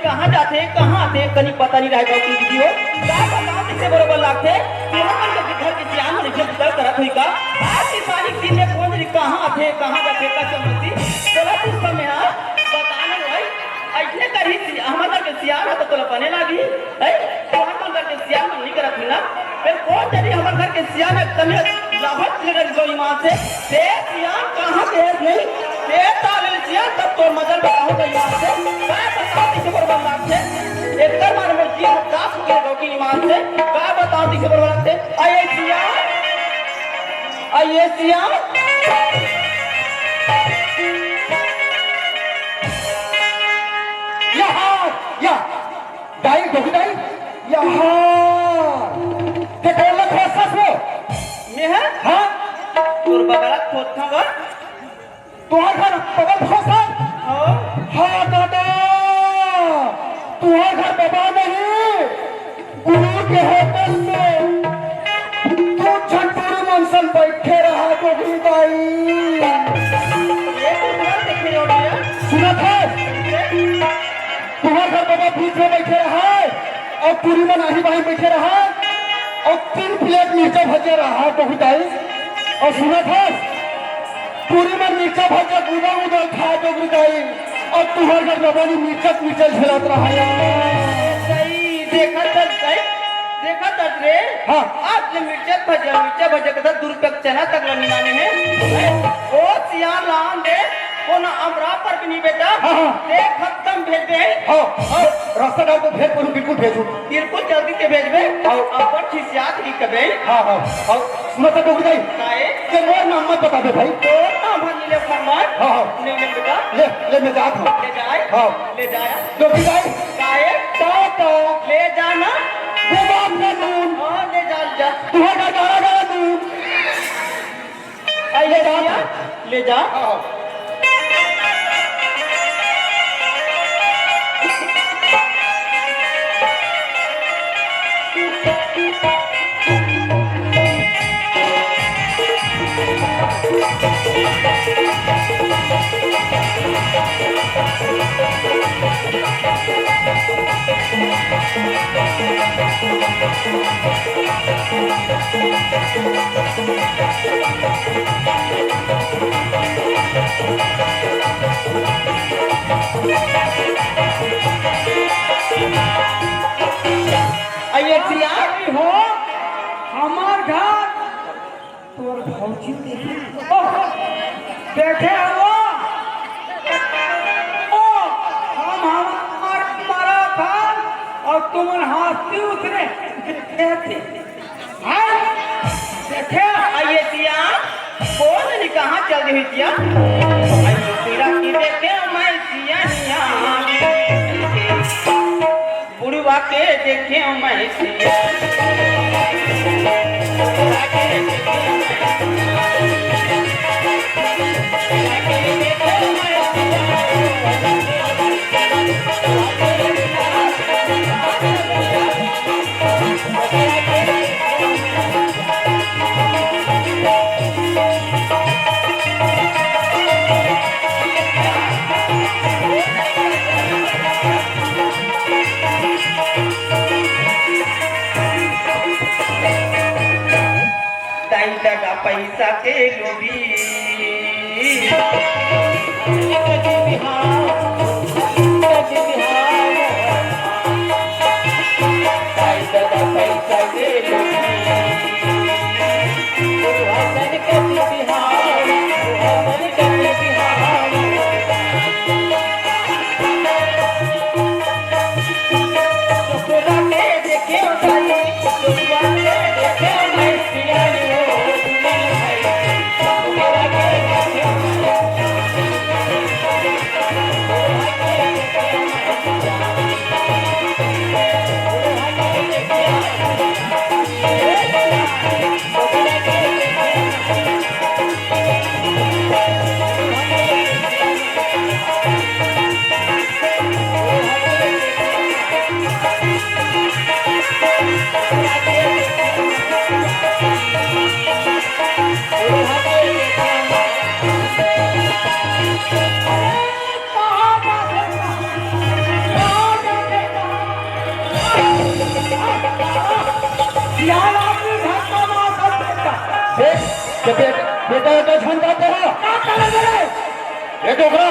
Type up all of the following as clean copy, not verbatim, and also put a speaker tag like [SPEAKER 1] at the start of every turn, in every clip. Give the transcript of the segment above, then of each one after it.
[SPEAKER 1] कहाँ जाते कहाँ आते कहीं पता नहीं रहेगा कि वीडियो का बताओ किसे बरोबर लागते हमन के घर के सियान मन जब तक करत होई का आज की तारीख दिन में कौन कहाँ आते कहाँ जाते का समझती तोला कुछ समय है बताने भाई ऐसे करी हमन के सियान है तो तोला बने लागी है तो हमन के सियान मन नहीं करत ना फिर कौन जरी हमन घर के सियान है तमे लाहौर ले गई ईमान से सियान कहाँ के नहीं ते ताले सियान तब तो मजल बताओ गई ईमान से काय बताओ किसे बरोबर लागते एक कर मारे में जी काफ के रोकी ईमान से काय बताओ किसे बरोबर लागते आये सियान
[SPEAKER 2] यहाँ या दाई दोगी दाई यहाँ ते कोला खोसा सो
[SPEAKER 1] ये है
[SPEAKER 2] हाँ
[SPEAKER 1] तोर बगला खोद था वो
[SPEAKER 2] तुम्हार घर बगल खोसा
[SPEAKER 1] हाँ
[SPEAKER 2] हाँ दादा तुम्हार घर बाबा नहीं गुरु के होटल में तू झटूरी मनसन बैठे रहा दोगी दाई
[SPEAKER 1] ये तो घर देखे रोड़ी है
[SPEAKER 2] सुना था तुम्हार घर बाबा बीच में बैठे रहा और पूरी में नाही भाई बैठे रहा और 3 प्लेट मिर्चा भजे रहा दोगी दाई और सुना था पूरी में मिर्चा भजा उदल उदल खा दोगी दाई और तुम्हार घर बाबा ने मिर्चा झेलत रहा
[SPEAKER 1] सही देखा था रे
[SPEAKER 2] हाँ
[SPEAKER 1] आज ले मिर्चा भजा के साथ दूर तक चना तक लमिनाने हैं ओ सियान लान दे वो ना अमरा पर भी नहीं बेटा
[SPEAKER 2] हाँ।
[SPEAKER 1] देख खत्म भेज दे
[SPEAKER 2] हाँ रास्ता डाल तो भेज करूँ बिल्कुल भेजू
[SPEAKER 1] बिल्कुल जल्दी से भेज दे और अपन खिसियात ही कबे
[SPEAKER 2] हाँ हाँ और सुना था दोगी दाई
[SPEAKER 1] काए
[SPEAKER 2] कि मोर नाम मत बता दे भाई
[SPEAKER 1] तो ना भनी ले फरमान
[SPEAKER 2] हाँ हाँ
[SPEAKER 1] ले बेटा
[SPEAKER 2] ले मैं जाता हूँ
[SPEAKER 1] ले जाए
[SPEAKER 2] हाँ
[SPEAKER 1] ले जाया
[SPEAKER 2] दोगी दाई
[SPEAKER 1] काए
[SPEAKER 2] तो
[SPEAKER 1] ले जाना
[SPEAKER 2] वो बाप का दूध
[SPEAKER 1] हाँ ले जा
[SPEAKER 2] तुम्हारा गारा दूध
[SPEAKER 1] ले जा ले जा
[SPEAKER 2] हाँ
[SPEAKER 1] आइए सियान
[SPEAKER 2] हो हमार घर तोर भौजी देखे हो ओ हम हमारा था और तुम हंसती उतरे देखे थे देखे
[SPEAKER 1] आइए सियान कौन ने कहाँ चल रही सिया आइए तेरा की देखे मैं सियानिया बुढ़वा के देखे मैं सिया टका पैसा के लोभी पैसा के देखे
[SPEAKER 2] ये डोकरा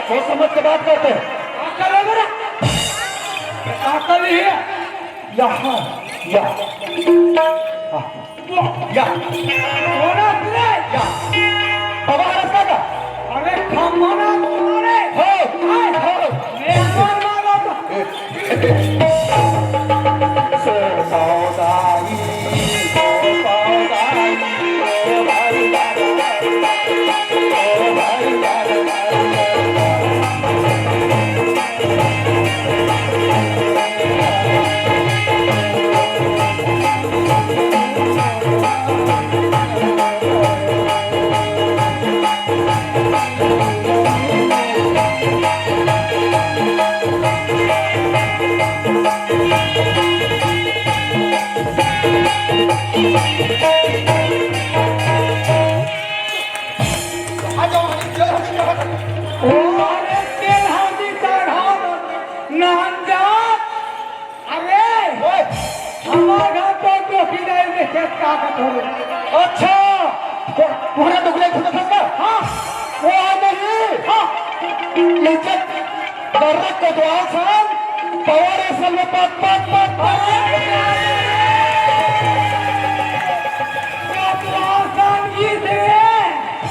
[SPEAKER 2] सोच समझ के बात करते हैं। यहाँ या या बाबा रास्ता का
[SPEAKER 3] अरे खम्मना तुम्हारे
[SPEAKER 2] हो सो सौदाई ओ भाई अच्छा तुम्हारा दुगले खुदा था हाँ वो आ नहीं हाँ नीचे दर्रा को दुआ सान पवार असल में पत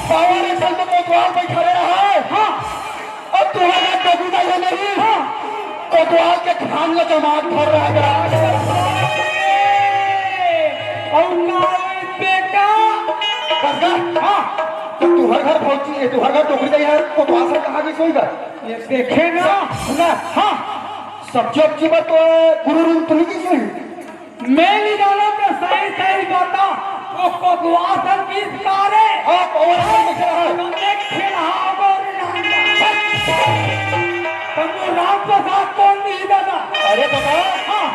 [SPEAKER 2] पवार असल में कोतवाल पे खड़े रहा है हाँ और तुम्हारा डबूदा ये नहीं हाँ कोतवाल के खान में जमात भर रहा है
[SPEAKER 3] बेटा
[SPEAKER 2] हाँ तो तू हर घर पहुंची है तू हर घर टोकरी दे यार कोतवाल से कहाँ की सोई कर
[SPEAKER 3] ये देखे ना
[SPEAKER 2] सुना हाँ सब्जी अब्जी में तो गुरु रूम तुम की सोई
[SPEAKER 3] मेरी दोनों में सही सही बता वो कोतवाल सब किस मारे
[SPEAKER 2] आप और दिख रहा है
[SPEAKER 3] तुमने खिलाओ और तुम रात को साथ कौन नहीं दादा
[SPEAKER 2] अरे बाबा हाँ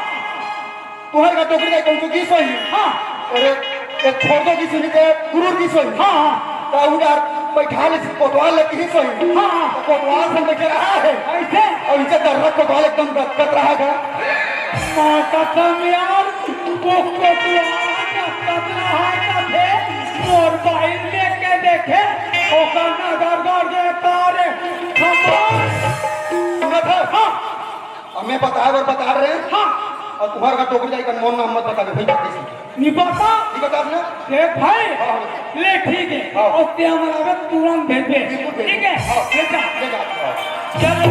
[SPEAKER 2] तुम्हारे घर टोकरी दे कौन की सोई
[SPEAKER 3] हाँ
[SPEAKER 2] अरे एक छोड़ो की सुनी के गुरु की सोई
[SPEAKER 3] हाँ हाँ
[SPEAKER 2] तो उधर बैठा ले कोतवाल लेके ही सोई
[SPEAKER 3] हाँ हाँ
[SPEAKER 2] कोतवाल से देख रहा है
[SPEAKER 3] ऐसे
[SPEAKER 2] और इसे दर्रा कोतवाल एकदम कत रहा है
[SPEAKER 3] माता तुम यार वो कोतवाल कत रहा है मोर बाइल लेके देखे ओकर नगर कर दे तारे खबर
[SPEAKER 2] सुना था हाँ हमें बता रहे हैं
[SPEAKER 3] हाँ
[SPEAKER 2] और तुम्हारे घर टोकरी जाएगा मोहन मोहम्मद बता दे भाई कैसे
[SPEAKER 3] नहीं बता
[SPEAKER 2] ठीक बता आपने
[SPEAKER 3] देख भाई ले ठीक है
[SPEAKER 2] हाँ।
[SPEAKER 3] और ते हमारा तुरंत भेज दे ठीक है ले जा
[SPEAKER 2] ले जा
[SPEAKER 1] चलो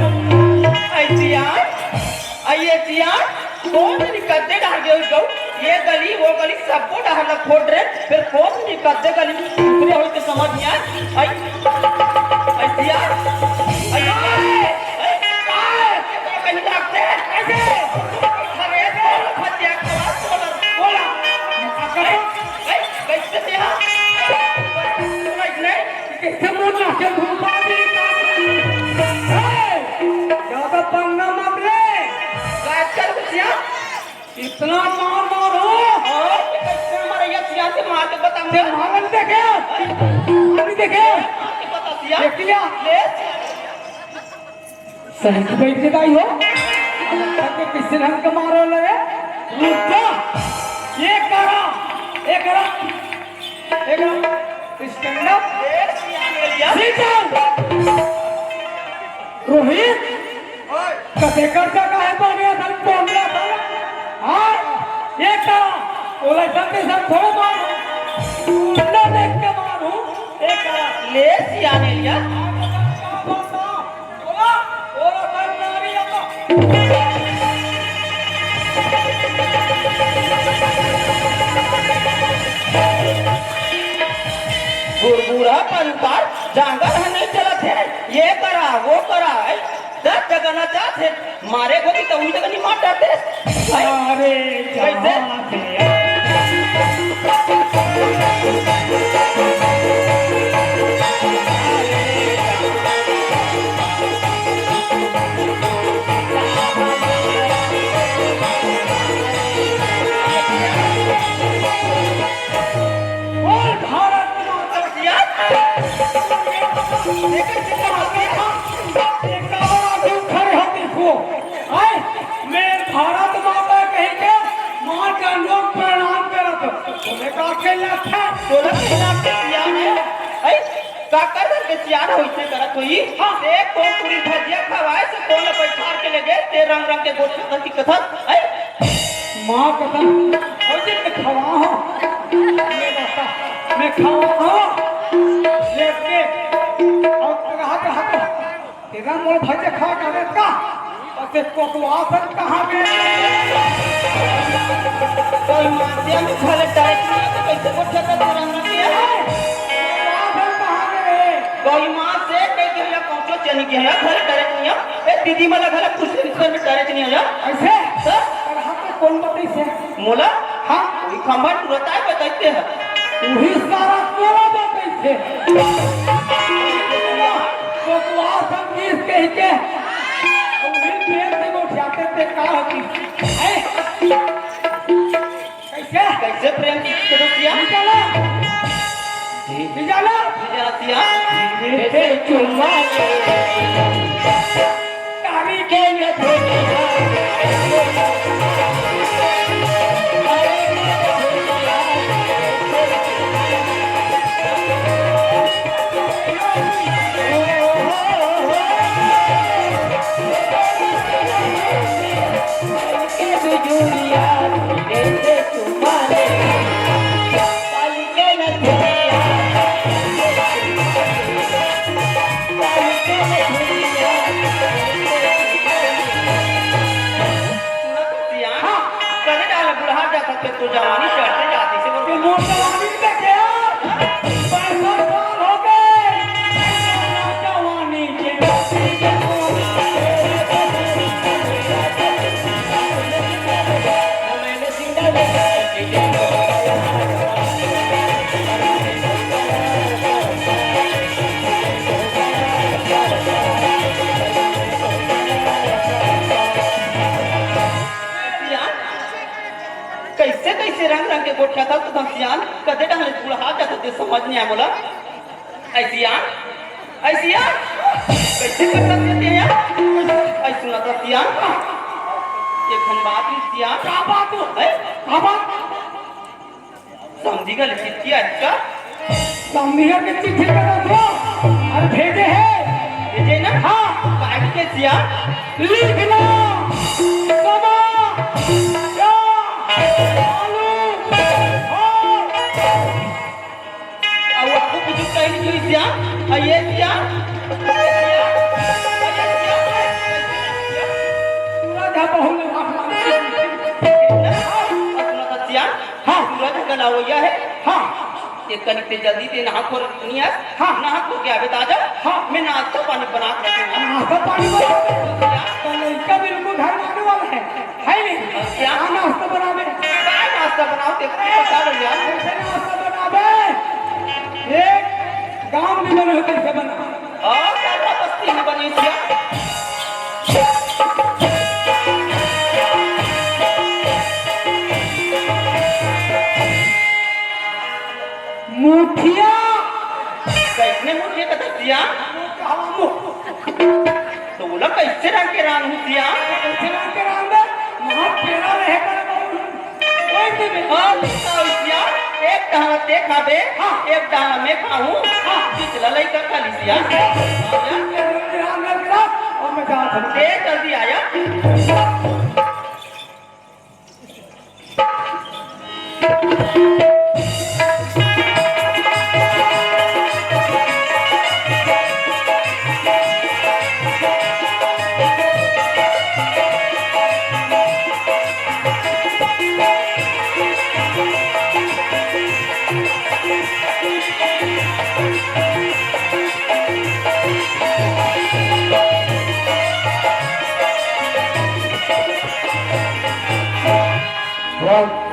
[SPEAKER 1] आइए चियार कौन निकलते डाल गए उसको ये गली वो गली सबको डालना खोल रहे फिर कौन निकलते गली दूसरे हो तो समझ नहीं आए आई चियार कहीं रखते ऐसे अरे फटिया का बोला कैसे से हां
[SPEAKER 3] कैसे मुन्ना के घुमा दी ज्यादा पंगा मत ले
[SPEAKER 1] कर बचिया
[SPEAKER 3] इतना मार मारो
[SPEAKER 1] कैसे हमारे ये चियार से मार के बता
[SPEAKER 3] ते मारन देखे अभी देखे
[SPEAKER 1] बता चियार
[SPEAKER 3] देख लिया
[SPEAKER 1] ले
[SPEAKER 3] सही से बैठ के आई हो के किस रंग का मारो लगे रुक जा ये करा स्टैंड अप रोहित कते करता का है पानी था बोल रहा था हां ये करा ओला जल्दी से थोड़ा मारो ना देख के मारो एक करा
[SPEAKER 1] ले सियाने लिया
[SPEAKER 3] ओला करना नहीं आता
[SPEAKER 1] बुरबुरा पंतर जंगल है नहीं चलत है ये करा वो करा दस जगह न जाते मारे को तो उन जगह नहीं मार जाते
[SPEAKER 3] अरे
[SPEAKER 1] कैसे
[SPEAKER 3] और भारत माता की भारत माता कहेंगे माँ का लोग प्रणाम करत तुम्हें का खेलना था
[SPEAKER 1] सोलह के नाम पे किया है का कर के सियान होइसे करत होई से कौन पूरी भजिया खवाए से कौन बैठार के ले गए ते रंग रंग के गोठ की कथा ऐ
[SPEAKER 3] माँ कसम और जी मैं खवा हूँ मैं खवा हूँ लेके और हाथ तेरा मोर भजे खा करे का और ते कोतवासन कहाँ गए
[SPEAKER 1] कोई मासिया में खाले डायरेक्ट नहीं तो कैसे गोठ का रंग रंग किया है
[SPEAKER 3] कोतवासन कहाँ गए
[SPEAKER 1] कोई मां से कह के या पहुंचो चनी के या घर डायरेक्ट नहीं है ए दीदी मला घर कुछ रिश्ते में डायरेक्ट नहीं आया
[SPEAKER 3] ऐसे
[SPEAKER 1] सर
[SPEAKER 3] और हाथ में कौन बताई से
[SPEAKER 1] मोला
[SPEAKER 3] हाँ
[SPEAKER 1] कोई खंभा तुरंत आए बताते हैं
[SPEAKER 3] वही सारा कोला बताई से कोतवासन किस कह के वही पेड़ से उठाते थे कहा कि कैसे
[SPEAKER 1] कैसे प्रेम की सदस्या
[SPEAKER 3] निकाला निकाला
[SPEAKER 1] सदस्या
[SPEAKER 3] हे चुम्मा तारी के न
[SPEAKER 1] तो जवानी चढ़ते जाती से
[SPEAKER 3] के मोटवानी में क्या 65 साल हो गए जवानी के
[SPEAKER 1] कैसे कैसे रंग रंग के गोठिया था तो धमसियान कदे डाले बुढ़ा जाता ते समझ नहीं आया बोला ऐसियान ऐसियान कैसे करता थे यार ऐ सुना था सियान ये धनबाद की सियान
[SPEAKER 3] क्या बात
[SPEAKER 1] है
[SPEAKER 3] क्या बात
[SPEAKER 1] समझी गल चिट्ठी अच्छा
[SPEAKER 3] समझिए कि चिट्ठी करो तो और भेजे है
[SPEAKER 1] भेजे ना
[SPEAKER 3] हाँ
[SPEAKER 1] काट के सियान
[SPEAKER 3] लिखना समा
[SPEAKER 1] अब आपको कुछ कहीं नहीं सियान ये सियान है
[SPEAKER 3] हाँ
[SPEAKER 1] एक कनिक से जल्दी से नहा खोर दुनिया
[SPEAKER 3] हाँ
[SPEAKER 1] नहा खो के आवे ताजा
[SPEAKER 3] हाँ
[SPEAKER 1] मैं नाश्ता पानी बना के रखूंगा
[SPEAKER 3] नाश्ता पानी तो लड़का बिल्कुल घर आने वाला है नहीं
[SPEAKER 1] क्या
[SPEAKER 3] नाश्ता बनावे
[SPEAKER 1] काय नाश्ता बनाओ ते बता दो यार
[SPEAKER 3] ऐसे नाश्ता बनावे एक गांव में बने होते से बना
[SPEAKER 1] और सारा बस्ती में बनी थी
[SPEAKER 3] मुठिया
[SPEAKER 1] कैसने मुझे कथा दिया तो बोला कैसे रंग के रान हुतिया
[SPEAKER 3] कैसे रंग के रान में वहां पेड़ा रहे कर वैसे में
[SPEAKER 1] और हुतिया एक दाना ते खाबे
[SPEAKER 3] हाँ
[SPEAKER 1] एक दाना मैं खाऊं
[SPEAKER 3] हाँ
[SPEAKER 1] पिछला लई का खा लिया
[SPEAKER 3] और मैं जा
[SPEAKER 1] ते जल्दी आया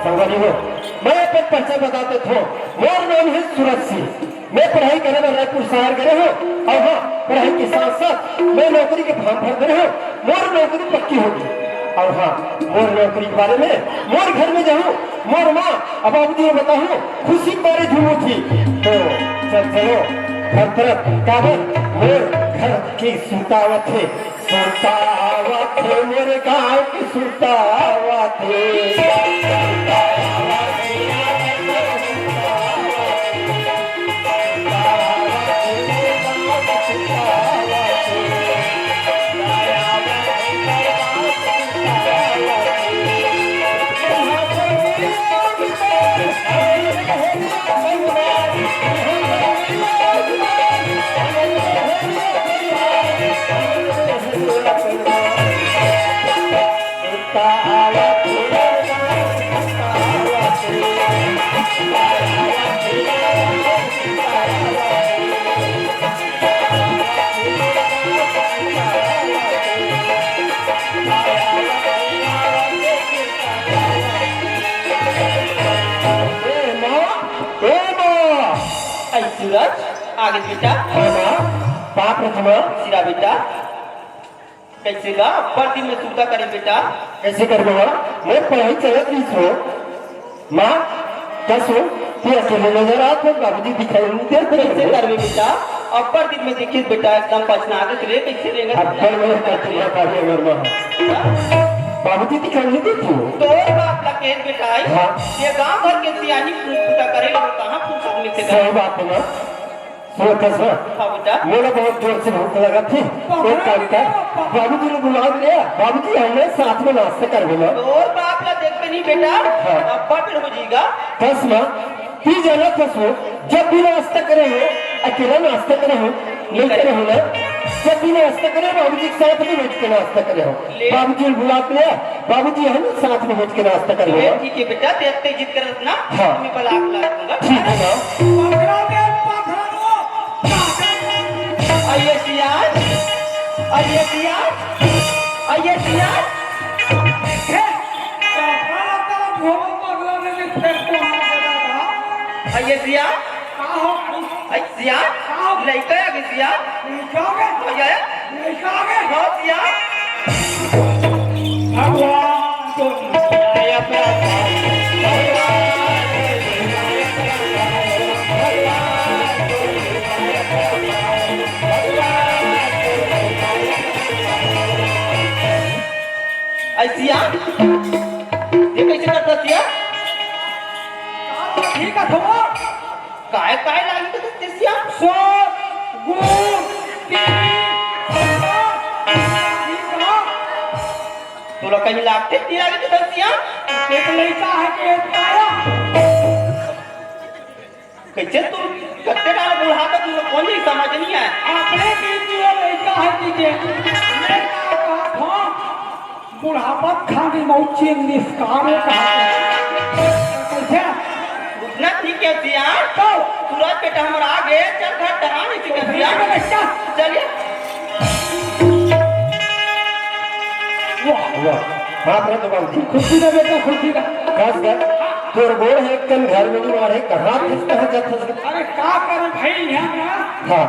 [SPEAKER 2] संगवानी हो मैं अपन परिचय बताते थे मोर नाम है सूरज सिंह मैं पढ़ाई करे में रायपुर शहर गए हो और हाँ पढ़ाई के साथ साथ मैं नौकरी के फॉर्म भर गए हो मोर नौकरी पक्की होगी और हाँ मोर नौकरी के बारे में मोर घर में जाऊँ मोर माँ अब बाबूजी बताऊँ खुशी मारे झूमू थी तो चलो हर तरफ काबर मोर घर की सुतावत है मोर गाँव की सुतावत है
[SPEAKER 1] सूरज आगे बेटा
[SPEAKER 2] हाँ माँ बाप रचना
[SPEAKER 1] सिरा बेटा कैसे गा पर दिन में सुविधा करे बेटा
[SPEAKER 2] कैसे कर दूंगा मैं पढ़ाई चलत रही सो माँ कसो तू अकेले नजर आत हो बाबूजी दिखाई नहीं देते
[SPEAKER 1] कैसे करवे बेटा अपर दिन में देखिए बेटा एकदम पछना आगे चले कैसे रहेंगे
[SPEAKER 2] अब्बर में कटिया काहे मरमा बाबूजी दिखाई नहीं देती हो
[SPEAKER 1] तो बाप का केस बेटा है
[SPEAKER 2] हाँ।
[SPEAKER 1] ये गांव भर के सियानी पूजा करे लोग कहां फुर्सत में से
[SPEAKER 2] सही बात है माँ सुनो कसो
[SPEAKER 1] हाँ बेटा
[SPEAKER 2] मेरा बहुत जोर से भूख लगा थी एक काम कर बाबूजी ने बुला लिया बाबूजी हमने साथ में नाश्ता कर बोला
[SPEAKER 1] तो बाप का देख पे नहीं बेटा
[SPEAKER 2] हाँ।
[SPEAKER 1] अब्बा फिर हो जाएगा
[SPEAKER 2] बस माँ तू जाना कसो जब भी नाश्ता करे हो अकेला नाश्ता करे हो नहीं करे हो ना जब भी नाश्ता करे बाबूजी के साथ में बैठ के नाश्ता करे हो बाबूजी ने बुला लिया बाबूजी हम साथ में बैठ के नाश्ता कर
[SPEAKER 1] ये
[SPEAKER 2] हो
[SPEAKER 1] ठीक है बेटा देखते जिद कर ना
[SPEAKER 2] हाँ।
[SPEAKER 1] मैं बलाक ला दूंगा
[SPEAKER 2] ठीक है ना
[SPEAKER 3] पकड़ा दे पकड़ा लो
[SPEAKER 1] आइए सियाज आइए सियाज आइए सियाज
[SPEAKER 3] है पकड़ा तेरा भोग पगला ने भी फिर को हाथ
[SPEAKER 1] आइए सियाज
[SPEAKER 3] का हो
[SPEAKER 1] आई सियाज लइका आ गई सियाज
[SPEAKER 3] निकागे
[SPEAKER 1] आया
[SPEAKER 3] निकागे
[SPEAKER 1] हाँ सियाज
[SPEAKER 3] भगवान तो आया
[SPEAKER 1] आई सियाज ये कैसे करता सियाज
[SPEAKER 3] ठीक है थोड़ा
[SPEAKER 1] काय काय लागी तो ते सियाज
[SPEAKER 3] सो गुण
[SPEAKER 1] तुला कहीं लागते ती लागी तो सियाज
[SPEAKER 3] एक लड़का है कि एक आया
[SPEAKER 1] कैसे तू कत्ते डाल बुढ़ा तो तू कौन नहीं समझ नहीं आया
[SPEAKER 3] अपने की जो लड़का है कि मैं कहा था बुढ़ापा खाने मौची निस्कारे कहा कैसे
[SPEAKER 1] उतना ठीक है सियाज
[SPEAKER 3] तो
[SPEAKER 1] सूरज बेटा हमारा आगे चल घर डरा नहीं ठीक है सियाज
[SPEAKER 3] बच्चा
[SPEAKER 1] चलिए
[SPEAKER 3] वाह
[SPEAKER 2] वाह बाप रे तो बाबूजी
[SPEAKER 3] खुशी का बेटा खुशी का
[SPEAKER 2] बस कर तोर बोल है कल घर में नहीं मारे कहाँ जाता
[SPEAKER 3] अरे का कर भाई यहाँ ना
[SPEAKER 2] हाँ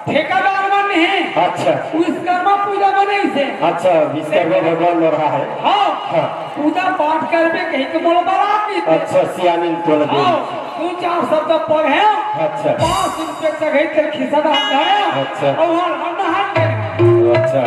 [SPEAKER 3] ठेकेदार मन है
[SPEAKER 2] अच्छा
[SPEAKER 3] विश्वकर्मा पूजा बने से
[SPEAKER 2] अच्छा विश्वकर्मा भगवान हो रहा है
[SPEAKER 3] हाँ
[SPEAKER 2] हाँ
[SPEAKER 3] पूजा पाठ करके कहीं के बोल बारात की थी
[SPEAKER 2] अच्छा सियानी तोड़ दे
[SPEAKER 3] हाँ दो चार शब्द पढ़े
[SPEAKER 2] अच्छा
[SPEAKER 3] 5 रुपए तक है तेरे खिस्सा डाल है
[SPEAKER 2] अच्छा।
[SPEAKER 3] और वहाँ नहा के
[SPEAKER 2] अच्छा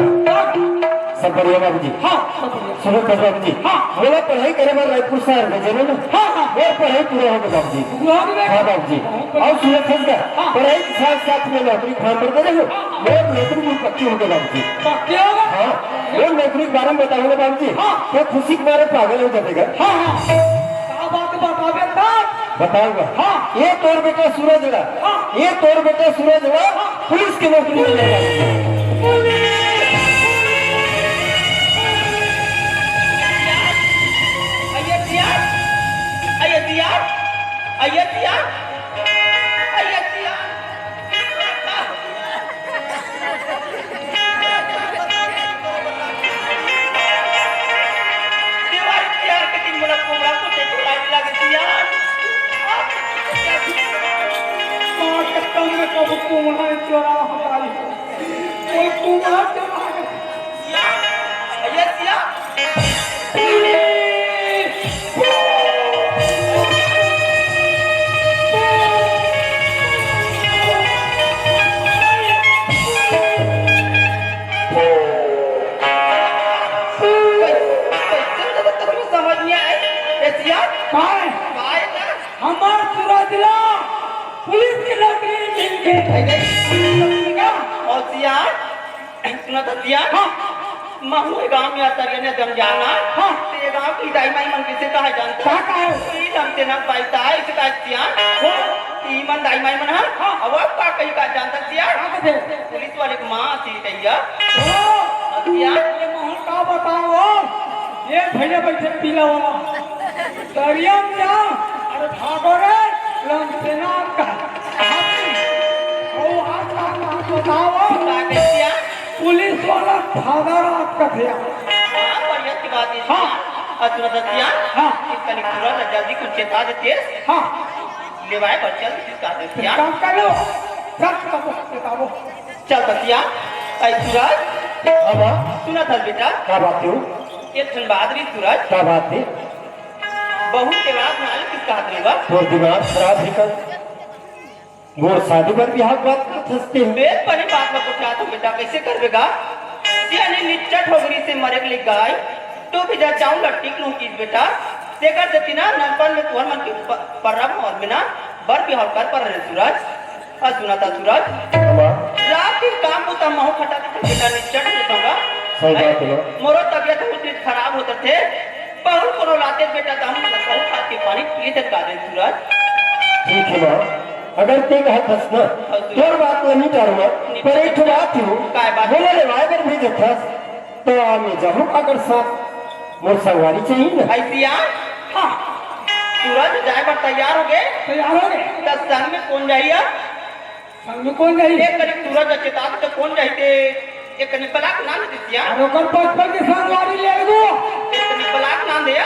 [SPEAKER 2] सब बढ़िया बाबूजी
[SPEAKER 3] हाँ सब बढ़िया।
[SPEAKER 2] सुनो कर बाबूजी
[SPEAKER 3] हाँ।
[SPEAKER 2] बोला पढ़ाई करे बार रायपुर शहर में जरूर ना
[SPEAKER 3] हाँ हाँ
[SPEAKER 2] और पढ़ाई पूरा होगा बाबूजी
[SPEAKER 3] लोग ने
[SPEAKER 2] हाँ बाबूजी और सुनो खंडा
[SPEAKER 3] हाँ।
[SPEAKER 2] पढ़ाई के साथ साथ में नौकरी फार्म पर दे रहे हो मैं नौकरी में पक्की होगा बाबूजी
[SPEAKER 3] पक्के होगा
[SPEAKER 2] हाँ वो नौकरी के बारे में बताऊंगा बाबूजी
[SPEAKER 3] हाँ।
[SPEAKER 2] तो खुशी के मारे पागल हो जाएगा
[SPEAKER 3] हाँ हाँ क्या बात बतावे तब
[SPEAKER 2] बताऊंगा
[SPEAKER 3] हाँ।
[SPEAKER 2] ये तोर बेटा सूरज रहा
[SPEAKER 3] हाँ।
[SPEAKER 2] ये तोर बेटा सूरज रहा पुलिस की नौकरी में जाएगा
[SPEAKER 1] आइए सियाज आइए सियाज आइए सियाज आइए सियाज दीवार सियाज के दिन बोला कोमरा को ते लाई लगे सियाज
[SPEAKER 3] माँ के तन में कब कुम्हार चोरा हटाई कोई कुम्हार चोरा
[SPEAKER 1] आइए सियाज समझ नहीं आए ये सियाज
[SPEAKER 3] काय
[SPEAKER 1] काय ना
[SPEAKER 3] हमार सूरजला पुलिस की नौकरी मिल गई क्या
[SPEAKER 1] और सियाज सुना था सियाज
[SPEAKER 3] हाँ
[SPEAKER 1] महू गांव में आता रहने जम जाना
[SPEAKER 3] हाँ।
[SPEAKER 1] तो ये गांव की दाई माई मन किसे कहा जानता
[SPEAKER 3] क्या कहे
[SPEAKER 1] कोई हमसे ना पाइता है इसे कहा सियाज
[SPEAKER 3] वो
[SPEAKER 1] ई मन दाई माई मन हाँ अब आप का कहीं का जानता सियाज
[SPEAKER 3] क्या कहते
[SPEAKER 1] पुलिस वाले को मां सी कहिया
[SPEAKER 3] ओ
[SPEAKER 1] सियाज
[SPEAKER 3] ये मोहन का बताओ ये भैया बैठे पीला वाला दरियम जा अरे भागो रे लंसेना का ओ आज का बताओ
[SPEAKER 1] का कह सियाज
[SPEAKER 3] पुलिस वाला फादर आपका थे
[SPEAKER 1] हां बढ़िया की बात है
[SPEAKER 3] हाँ।
[SPEAKER 1] और सुना था सियाज
[SPEAKER 3] हाँ।
[SPEAKER 1] इस कनी पूरा जल्दी कुछ चेता देते
[SPEAKER 3] हाँ
[SPEAKER 1] लेवाए पर चल किसका दे
[SPEAKER 3] तो
[SPEAKER 1] क्या
[SPEAKER 3] काम करो सब बताओ
[SPEAKER 1] चल बतिया ऐ सूरज
[SPEAKER 2] अब
[SPEAKER 1] सुना था बेटा
[SPEAKER 2] क्या बात है
[SPEAKER 1] ये धनबादरी सूरज
[SPEAKER 2] क्या बात है
[SPEAKER 1] बहुत के बाद मालूम किसका हाथ रहेगा
[SPEAKER 2] तो दिमाग खराब है कर वो शादी पर भी हाथ बात फंसते हैं
[SPEAKER 1] बेल पनी बात में कुछ तो बेटा कैसे करवेगा यानी निच्चट होगरी से मरे के लिए गाय तो भी जा चाहूं लट्टी लूं की बेटा देकर देती ना नलपन में तुहर मन की परब और बिना बर भी हल कर पर रहे सूरज और सुना था सूरज रात दिन काम को तम महू खटा के बेटा निच्चट होता
[SPEAKER 2] सही बात है
[SPEAKER 1] मोरो तबियत उस दिन खराब होते थे बहुत कोनो लाते बेटा तो हम बहुत खाद के पानी पिए थे का दे सूरज
[SPEAKER 2] ठीक है माँ अगर ते कहा फंसना तोर बात नहीं करूँगा पर एक बात हूँ
[SPEAKER 1] काय बात?
[SPEAKER 2] बोले लेवाए पर भी देखा तो मैं जाऊँ अगर साथ मोर संगवारी चाहिए ना
[SPEAKER 1] ऐसिया हाँ सूरज जाए पर तैयार हो गए
[SPEAKER 3] तैयार हो गए
[SPEAKER 1] दस संग में कौन जाइए
[SPEAKER 3] संग में कौन नहीं
[SPEAKER 1] एक करीब सूरज चेता तो कौन जाइते एक करीब बलाक नाम दे दिया
[SPEAKER 3] और ओकर बचपन के संगवारी ले दो
[SPEAKER 1] एक करीब बलाक नाम दिया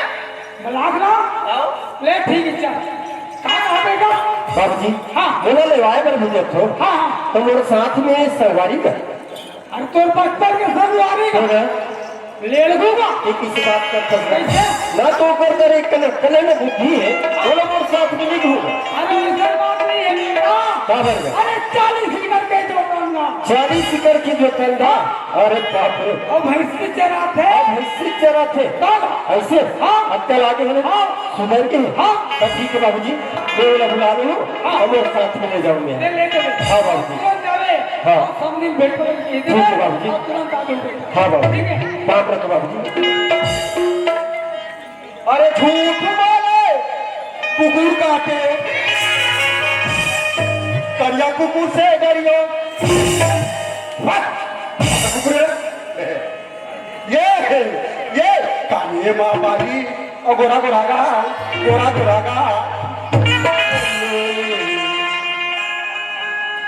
[SPEAKER 3] बलाक ना
[SPEAKER 1] आओ
[SPEAKER 3] ले ठीक है चल कहाँ बेटा
[SPEAKER 2] बाबू जी
[SPEAKER 3] हाँ।
[SPEAKER 2] बोले लेवाए पर भी देखो
[SPEAKER 3] हाँ हाँ
[SPEAKER 2] तो मेरे साथ में संगवारी का
[SPEAKER 3] अरे तोर बचपन के संगवारी
[SPEAKER 2] तो ना
[SPEAKER 3] ले लगूंगा
[SPEAKER 2] ये किसी बात का फंसना
[SPEAKER 3] कैसे
[SPEAKER 2] ना तो कर कर एक कले में बुद्धि है बोलो मेरे साथ में नहीं होगा
[SPEAKER 3] अरे ऐसा बात नहीं है बेटा
[SPEAKER 2] क्या बन
[SPEAKER 3] अरे 40 लीटर के जो करना
[SPEAKER 2] 40 सिकर की जो कंधा अरे बाप रे
[SPEAKER 3] और भैंसी चरा थे
[SPEAKER 2] अब हिस्से चरा थे
[SPEAKER 3] तब
[SPEAKER 2] ऐसे
[SPEAKER 3] हाँ।
[SPEAKER 2] अब कल आगे हमें
[SPEAKER 3] हाँ।
[SPEAKER 2] सुधर के
[SPEAKER 3] हाँ।
[SPEAKER 2] तो ठीक है बाबूजी मैं उन्हें बुला रही हूँ
[SPEAKER 3] हाँ।
[SPEAKER 2] और मेरे साथ में ले जाऊँ
[SPEAKER 3] ले
[SPEAKER 2] मैं
[SPEAKER 3] ले चले
[SPEAKER 2] हाँ बाबूजी
[SPEAKER 3] तुरंत जावे
[SPEAKER 2] हाँ।
[SPEAKER 3] और सब दिन भेंट कर के
[SPEAKER 2] ठीक है बाबूजी।
[SPEAKER 3] और तुरंत आगे भेंट
[SPEAKER 2] हाँ बाबू
[SPEAKER 3] ठीक है
[SPEAKER 2] बाप रखो बाबूजी अरे झूठ बोले कुकुर काटे करिया कुकुर से डरियो कुकुर ये कानिए माँ बाली और गोरा गोरागा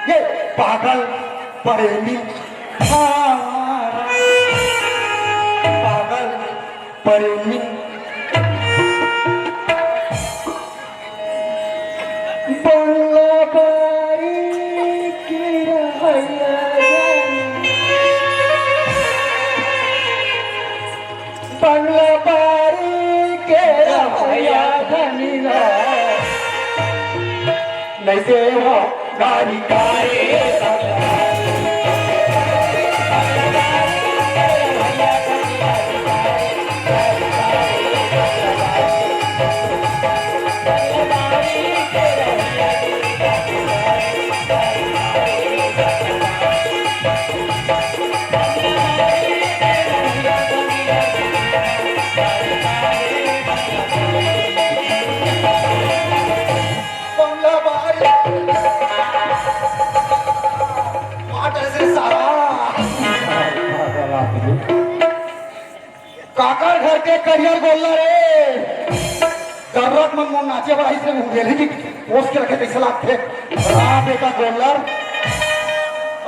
[SPEAKER 2] ये पागल प्रेमी पागल प्रेमी बंगला बारी के रमैया धनीला नहीं से हो गाड़ी कारे बंगला बारी वाटर से सारा काकर घर के करियर बोलना रे जरूरत मंद मन नाचे वाला इसने मुंगेली की पोस्ट के रखे कैसे लागते हाँ बेटा गोलर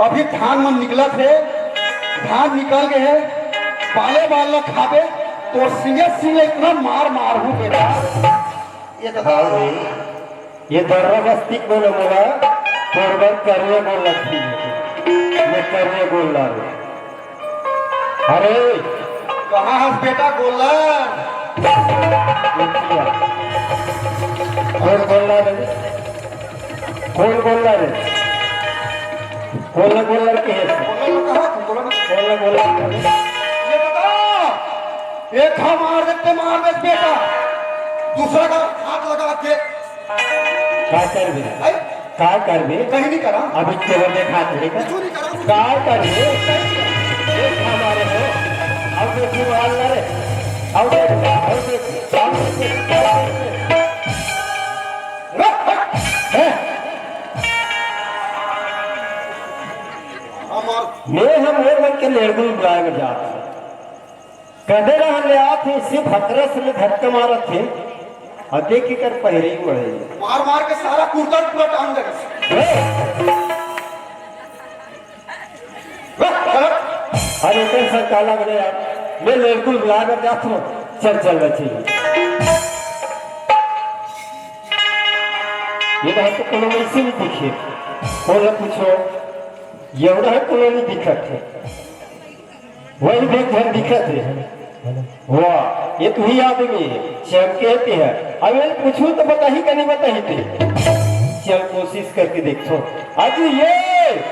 [SPEAKER 2] अभी धान मन निकला थे धान निकल गए बाले बाल लोग खावे तो सिंगे इतना मार हूँ बेटा ये तो ये दर्रा बस्ती को न बोला तोड़बर करने बोल लगती मैं करने बोल रहा हूँ अरे कहाँ है बेटा गोलर कौन बोल रहा है कौन बोल रहा है गोलर के है गोलर ये बता एक हम मार दे बेटा दूसरा का हाथ लगा के का कर भी कहीं नहीं करा अभी केवल देखा का कर भी हमारे हो अब देखो वाला रे अब मैं हम और मन के लेड़गुल बुलाए में जाते कदे रहा ले आते सिर्फ हतरस में धक्का मारा थे और देख कर पहरे ही बढ़े मार के सारा कुर्ता पूरा टांग देगा अरे कैसा काला बने यार मैं बिल्कुल बुला कर जाता हूँ चल बच्ची ये बात तो कॉलोनी से नहीं दिखे बोला पूछो एवढा है कॉलोनी दिखत है वही देख घर दिखत है वाह ये तू ही आदमी है श्याम कहते हैं अब पूछू तो बता ही का नहीं बता ही थे चल कोशिश करके देखो आज ये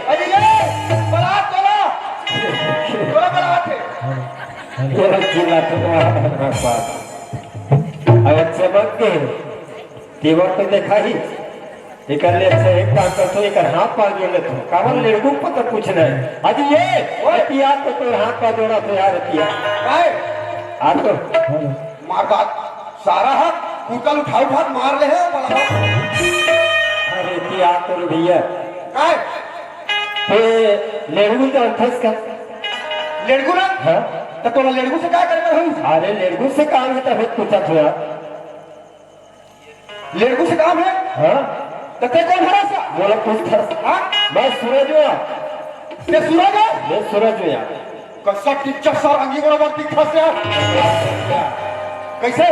[SPEAKER 3] बरात बोला बोला बरात है
[SPEAKER 2] तेरा किला तुम्हारा पास अगर चमक के तेवर पे देखा ही एक काम करते एक हाथ पा जोड़े तुम कावन लड़कू पता पूछना है आज ये यार तो तोर हाथ पा जोड़ा तो यार किया आ तो
[SPEAKER 3] मार बात सारा हाथ कुटल उठा मार ले है
[SPEAKER 2] अरे किया तो भैया
[SPEAKER 3] काय
[SPEAKER 2] ते लड़कू तो अंथस का
[SPEAKER 3] लड़कू ना
[SPEAKER 2] हाँ
[SPEAKER 3] तो तोला लड़कू से क्या करेगा हम
[SPEAKER 2] अरे लड़कू से काम है तो पूछा थोड़ा
[SPEAKER 3] लड़कू से काम है
[SPEAKER 2] हाँ
[SPEAKER 3] तो ते कौन हरा सा
[SPEAKER 2] बोला कुछ था
[SPEAKER 3] हाँ
[SPEAKER 2] मैं सूरज हुआ
[SPEAKER 3] ते सूरज है
[SPEAKER 2] मैं सूरज हुआ
[SPEAKER 3] कैसा टीचर सर अंगी बराबर दिखा से कैसे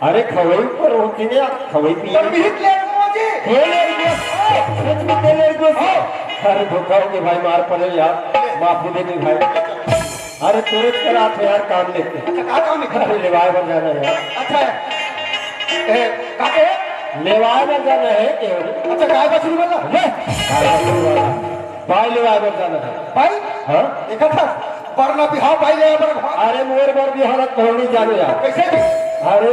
[SPEAKER 2] अरे खवई पर होती ने खवई पी
[SPEAKER 3] तब भी लड़कू जी
[SPEAKER 2] सच में तेरे को अरे धोखा हो गया भाई मार पड़े यार माफी दे दे भाई अरे तुरंत करा तो यार काम लेते
[SPEAKER 3] अच्छा क्या काम है
[SPEAKER 2] अरे लेवाए पर जाना है यार
[SPEAKER 3] अच्छा है काके
[SPEAKER 2] लेवाए पर जाना है केवल
[SPEAKER 3] अच्छा गाय बछड़ी वाला
[SPEAKER 2] भाई लेवाए पर जाना है
[SPEAKER 3] भाई
[SPEAKER 2] हाँ
[SPEAKER 3] देखा था वरना बिहार भाई ले बर
[SPEAKER 2] अरे मोर बार भी हालत कहोनी जानो यार
[SPEAKER 3] कैसे
[SPEAKER 2] अरे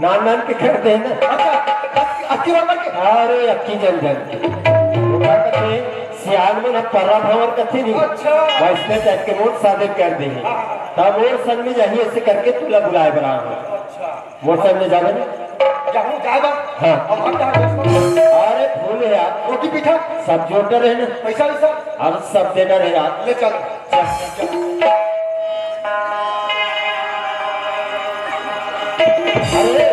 [SPEAKER 2] नान नान के करते हैं ना
[SPEAKER 3] अच्छा अक्की वरना के
[SPEAKER 2] अरे अक्की जन जन सियाल में ना पर्रा भंवर कथी नहीं
[SPEAKER 3] अच्छा
[SPEAKER 2] वैसे टाइप के मोट सादे कर देंगे तब और सन में यही ऐसे करके तुला बुलाए बना
[SPEAKER 3] अच्छा
[SPEAKER 2] मोट सन में जाने
[SPEAKER 3] जाऊं जाएगा
[SPEAKER 2] हाँ
[SPEAKER 3] अब हम क्या
[SPEAKER 2] अरे फूल है यार
[SPEAKER 3] रोटी पीठा
[SPEAKER 2] सब जोड़ना रहे ना
[SPEAKER 3] पैसा वैसा
[SPEAKER 2] अब सब देना रहे यार
[SPEAKER 3] ले चल
[SPEAKER 2] अरे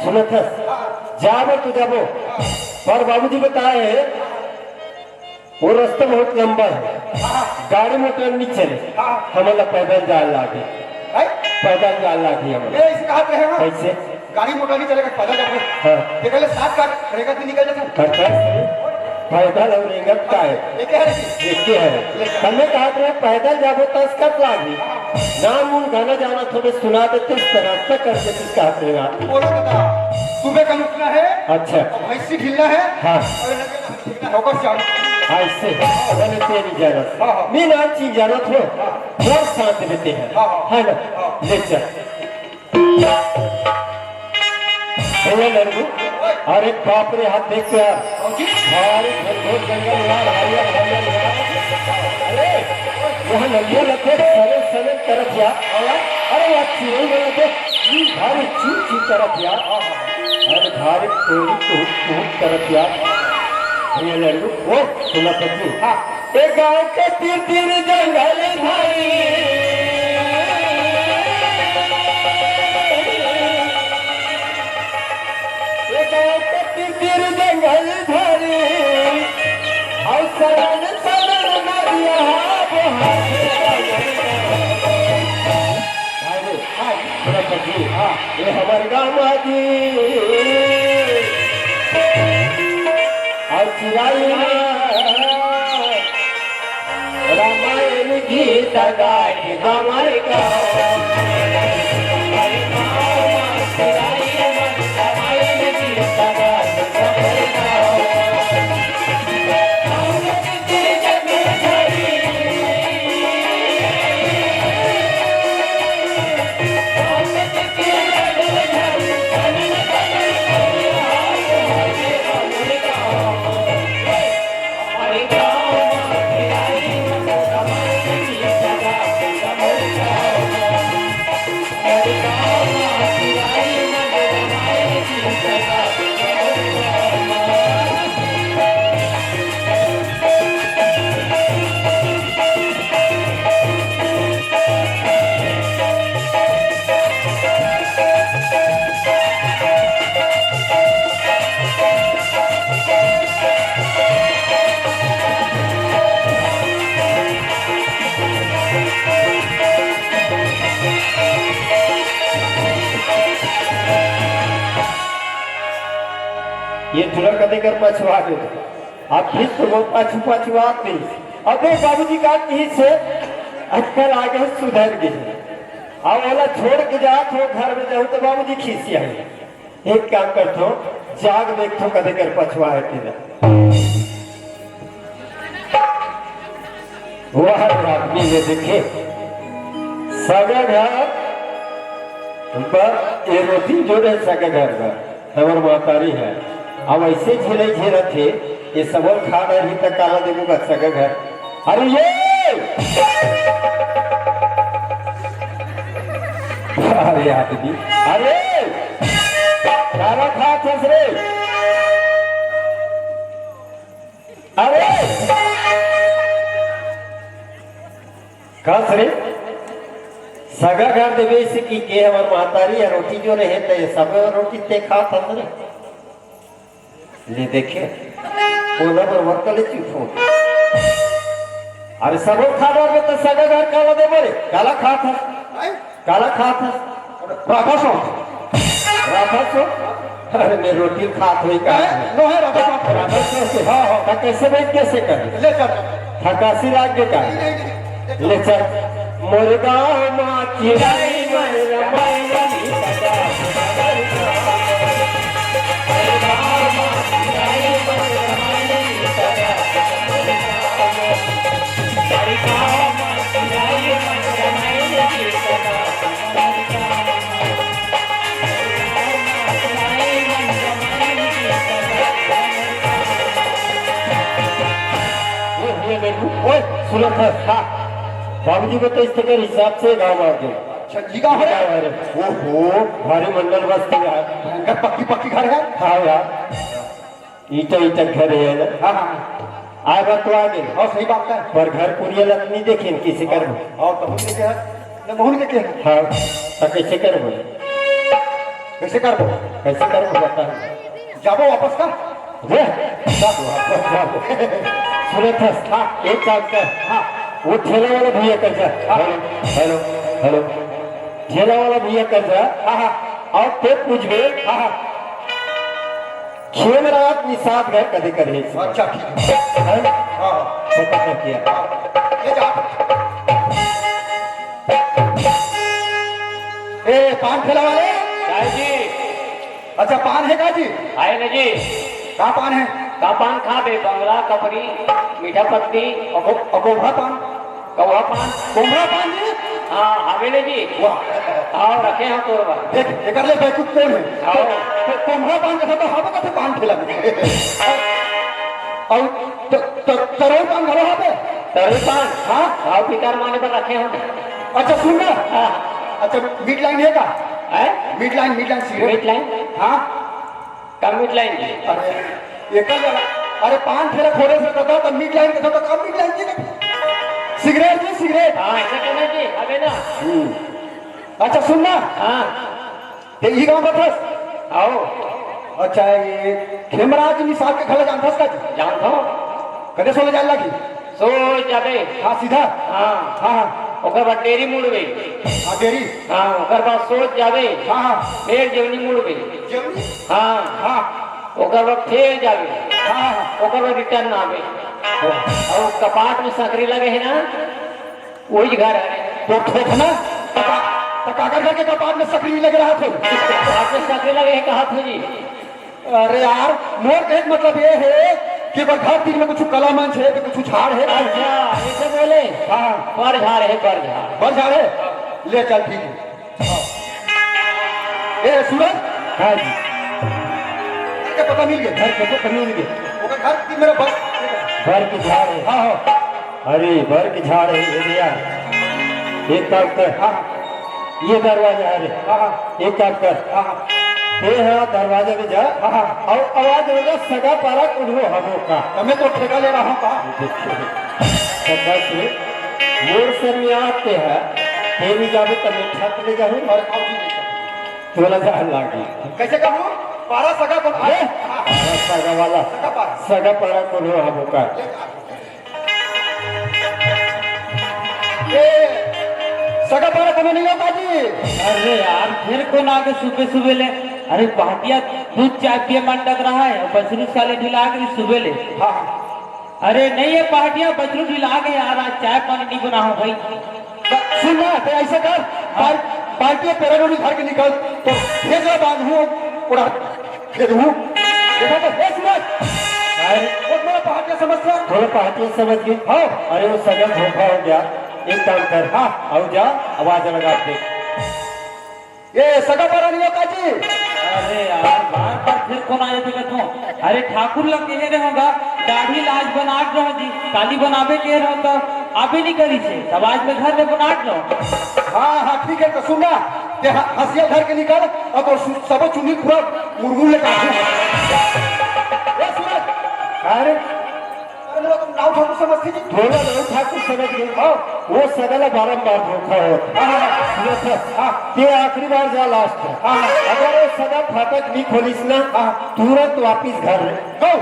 [SPEAKER 2] सुनो था जाबो तो जाबो पर बाबूजी बताए वो रास्ता बहुत लंबा है गाड़ी मोटर नहीं चले हमारा पैदल जाल लागे पैदल जाल लागे हमारे
[SPEAKER 3] ये इसे कहा रहे हैं
[SPEAKER 2] कैसे
[SPEAKER 3] गाड़ी मोटर नहीं चलेगा पैदल जाओगे
[SPEAKER 2] हाँ
[SPEAKER 3] ये पहले 7 काट रहेगा तो निकल जाता
[SPEAKER 2] करता है पैदल और रेंगत का है
[SPEAKER 3] ये क्या है
[SPEAKER 2] देखते हैं हमने कहा था पैदल जाबो तो कब लागे नाम उन गाना जाना थोड़े सुना देते रास्ता करके कहा रहेगा
[SPEAKER 3] बोलो बता सुबह का उठना है
[SPEAKER 2] अच्छा
[SPEAKER 3] भैंसी ढीलना है
[SPEAKER 2] हाँ
[SPEAKER 3] और होकर जाओ
[SPEAKER 2] ऐसे मैंने तेरी जरूरत मैं ना चीज जरूरत हो बहुत साथ देते हैं है ना ले चल भैया लड़कू अरे बाप रे हाथ देख के यार हमारे घनघोर जंगल यार हरियर हरियर यार अरे वहाँ नदियों लगे सरे सरे तरफ यार अरे यार चिड़ै में लगे भारी चीज चीज तरफ यार अरे भारी कोई टूट तरफ यार भैया लड़कू वो सुना सब्जी हाँ एक गाँव के तीर तीर जंगल भाई तीर जंगल धरी और सरन सरन नदिया ये हमारे गाँव जी और चिराई रामायण गीत गाय हमारे गाँव ये थोड़ा कदे कर पछवा दे अब फिर तो वो पछुआ नहीं अब बाबूजी का कहीं से अक्कल आगे सुधर गई अब वाला छोड़ के जा तो घर में जाऊँ तो बाबूजी खींची आए एक काम करतो जाग देखो कदे कर पछवा है तेरा वह आदमी ने देखे सगा घर पर ये रोटी जो रहे सगा घर पर हमार मातारी है अब ऐसे झेले झेला थे ये सबल खा रही तक काला देखो का सगा घर अरे ये अरे आदमी अरे काला खा छस रे अरे कस रे सगा घर देवे से की के हमार मातारी है रोटी जो रहे तो ये सब रोटी ते खात अंदर ले देखे कोना पर वर्कले चिफो अरे सब खाना में तो सगा घर काला दे बोले काला खात है काला खात है राधा अरे मैं रोटी खात हुई का
[SPEAKER 3] नो है राधा
[SPEAKER 2] से हाँ हाँ कैसे बैठ कैसे कर
[SPEAKER 3] ले चल
[SPEAKER 2] थकासी लाग के का ले चल मुर्गा माँ चिराई मर रमाई सुनो था बाबूजी को तो इस तरह हिसाब से गाँव मार दो
[SPEAKER 3] छज्जी का है
[SPEAKER 2] ओहो भारी मंडल बस्ती है
[SPEAKER 3] पक्की पक्की घर है
[SPEAKER 2] हाँ यार ईटा ईटा घर है ना
[SPEAKER 3] हाँ हाँ
[SPEAKER 2] आए बात तो आगे
[SPEAKER 3] और सही बात है
[SPEAKER 2] पर घर पूरी अलग नहीं देखे किसी कर
[SPEAKER 3] और तो मुझे क्या है मोहन के क्या है
[SPEAKER 2] हाँ तो कैसे कर
[SPEAKER 3] कैसे कर
[SPEAKER 2] कैसे कर बता
[SPEAKER 3] जाबो वापस का
[SPEAKER 2] सुनो था एक काम कर
[SPEAKER 3] हाँ
[SPEAKER 2] वो ठेला वाला भैया कर जा हेलो हेलो ठेला वाला भैया कर जा
[SPEAKER 3] हाँ हाँ
[SPEAKER 2] और ते पूछबे
[SPEAKER 3] हाँ हाँ
[SPEAKER 2] खेम रात निषाद घर कदे करे
[SPEAKER 3] अच्छा ठीक है हाँ
[SPEAKER 2] पता किया
[SPEAKER 3] ले जा ए पान ठेला वाले
[SPEAKER 1] जी
[SPEAKER 3] अच्छा पान है का जी
[SPEAKER 1] आए ना जी
[SPEAKER 3] का पान है
[SPEAKER 1] का पान खा बे बंगला कपड़ी मीठा पत्ती
[SPEAKER 3] अकोभा पान
[SPEAKER 1] कौवा पान
[SPEAKER 3] कोमरा पान जी
[SPEAKER 1] हाँ हवेले जी
[SPEAKER 3] वाह
[SPEAKER 1] आओ रखे हैं तोर बा
[SPEAKER 3] देख एकर ले बेकूफ कौन है
[SPEAKER 1] आओ
[SPEAKER 3] तो कोमरा पान का तो हाबे का पान ठेला में और तरोई पान घरो हाबे
[SPEAKER 1] तरुई पान
[SPEAKER 3] हाँ
[SPEAKER 1] आओ पितर माने पर रखे हैं
[SPEAKER 3] अच्छा सुन ना
[SPEAKER 1] हाँ
[SPEAKER 3] अच्छा मीट लाइन है का
[SPEAKER 1] है
[SPEAKER 3] meet line cigarette
[SPEAKER 1] meet line
[SPEAKER 3] हाँ
[SPEAKER 1] कम मीट लाइन जी
[SPEAKER 3] अरे एक अरे पान ठेला खोले से कहता तो मीट लाइन कहता तो कम मीट लाइन जी सिगरेट जी सिगरेट
[SPEAKER 1] हाँ ऐसा कहना जी हवे ना
[SPEAKER 3] अच्छा सुन ना
[SPEAKER 1] हाँ
[SPEAKER 3] ते ई गांव बथस
[SPEAKER 1] आओ
[SPEAKER 3] अच्छा ये खेमराज निसाब के घर जानथस का जी
[SPEAKER 1] जानता हूँ
[SPEAKER 3] कदे सोले जान लगी
[SPEAKER 1] सो जाबे
[SPEAKER 3] हाँ सीधा
[SPEAKER 1] हाँ
[SPEAKER 3] हाँ हाँ
[SPEAKER 1] ओकर बाद डेरी मुड़बे
[SPEAKER 3] हाँ डेरी
[SPEAKER 1] हाँ ओकर बाद सोच जाबे
[SPEAKER 3] हाँ हाँ
[SPEAKER 1] फिर जेवनी मुड़बे
[SPEAKER 3] जेवनी
[SPEAKER 1] हाँ
[SPEAKER 3] हाँ
[SPEAKER 1] ओकर बाद फिर जाबे
[SPEAKER 3] हाँ हाँ
[SPEAKER 1] ओकर बाद रिटर्न ना आबे और कपाट में सकरी लगे है ना वही घर है
[SPEAKER 3] तो ठोकना तो काकर घर के कपाट में सकरी लग रहा था
[SPEAKER 1] कपाट में सकरी लगे है कहा था जी
[SPEAKER 3] अरे यार मोर कहने का मतलब ये है कि घर तीन में कुछ कला मंच है कि कुछ झाड़ है
[SPEAKER 1] अच्छा ऐसे बोले
[SPEAKER 3] हाँ
[SPEAKER 1] पर झाड़ है पर झाड़
[SPEAKER 3] बस झाड़ है ले चल ठीक है हाँ। ए सूरज
[SPEAKER 2] हाँ जी
[SPEAKER 3] क्या पता मिल गया
[SPEAKER 2] घर के तो खरीद के
[SPEAKER 3] वो घर की मेरा बस
[SPEAKER 2] भर की झाड़ है
[SPEAKER 3] हाँ हाँ
[SPEAKER 2] अरे भर की झाड़ है ये यार एक काम कर
[SPEAKER 3] हाँ
[SPEAKER 2] ये दरवाजा है रे
[SPEAKER 3] हाँ
[SPEAKER 2] एक काम कर
[SPEAKER 3] हाँ हाँ
[SPEAKER 2] ये है दरवाजे में जा
[SPEAKER 3] हाँ
[SPEAKER 2] और आवाज होगा सगा पारा कुल्हो हमो का
[SPEAKER 3] मैं तो ठेका ले रहा हूँ कहा
[SPEAKER 2] सदा से मोर से में आते हैं तेरी जावे तो मैं छत ले जाऊँ
[SPEAKER 3] और आओ जी लेकर।
[SPEAKER 2] तोला जा लागी
[SPEAKER 3] कैसे कहूँ पारा सगा को
[SPEAKER 2] अरे सगा वाला
[SPEAKER 3] सगा पारा
[SPEAKER 2] सगा पारा कुल्हो हमो का
[SPEAKER 3] ए सगा पारा तुम्हें नहीं होता जी
[SPEAKER 1] अरे यार फिर कौन आगे सुबह सुबह ले अरे पाटिया दूध चाय पिए मन लग रहा है और बछरू साले ढिला गई सुबह ले।
[SPEAKER 2] हाँ
[SPEAKER 1] अरे नहीं है पहाड़ियाँ बछरू ढिला गए यार, आज चाय पानी नहीं बना हो भाई।
[SPEAKER 2] सुन ना, तो ऐसे कर पार्टी पैराडोरी घर के निकल तो भेजा बांधू उड़ा फिर हूँ देखा तो हे सूरज और मेरा पहाड़िया समस्या
[SPEAKER 4] थोड़ा पहाड़ी समझ गए।
[SPEAKER 2] हाँ
[SPEAKER 4] अरे वो सगल धोखा हो गया। एक काम कर, हाँ आओ जा, आवाज लगा दे।
[SPEAKER 2] ये सगा पारा नहीं होता जी।
[SPEAKER 1] अरे यार बार बार फिर कौन आए थे तू? अरे ठाकुर लग के रहे होगा, दाढ़ी लाज बनाट रहो जी, काली बनावे के रहो तो अभी नहीं करी छे, तब आज में घर में बनाट रहो।
[SPEAKER 2] हाँ ठीक है, तो सुनना ये हंसिया घर के निकल और तो सब चुनी पूरा मुरमुर ले काटू। ये सूरज
[SPEAKER 4] अरे
[SPEAKER 2] मेरा तुम नाव ठाकुर समझती जी।
[SPEAKER 4] थोड़ा नहीं ठाकुर समझ गए। हाँ वो सगल बारम्बार धोखा हो। ये आखिरी बार जा लास्ट है। अगर वो सगल फाटक नहीं खोलिस ना, तुरंत वापिस घर
[SPEAKER 2] गो।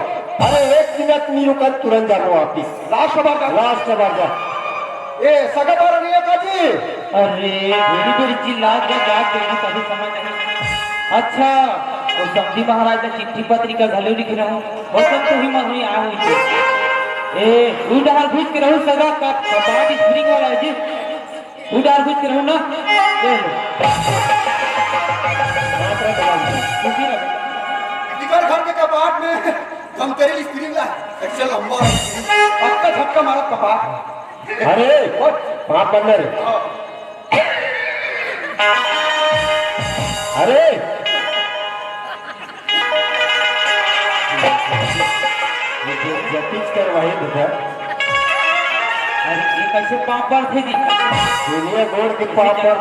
[SPEAKER 4] अरे एक मिनट नहीं रुका, तुरंत जाओ वापिस।
[SPEAKER 2] लास्ट बार का
[SPEAKER 4] लास्ट बार जा।
[SPEAKER 2] ये सगा पारा नहीं होता जी।
[SPEAKER 1] अरे मेरी मेरी चिल्ला के जाके कभी समझ नहीं। अच्छा तो सब्जी महाराज ने चिट्ठी पत्रिका घलो लिख रहा हूँ, वो सब तो ही मन हुई आ हुई थी। ए तू डाल घुस के रहूं सगा का कपाट स्प्रिंग वाला है जी, तू डाल घुस के रहूं ना ले लो।
[SPEAKER 2] निकल घर के कपाट में हम करेली स्प्रिंग ला एक्चुअल लंबा अब तक झटका मारा कपाट।
[SPEAKER 4] अरे वहां पर अरे जतीज करवाए बेटा।
[SPEAKER 1] अरे ये कैसे पापड़ थे जी?
[SPEAKER 4] दुनिया गोड़ के पापड़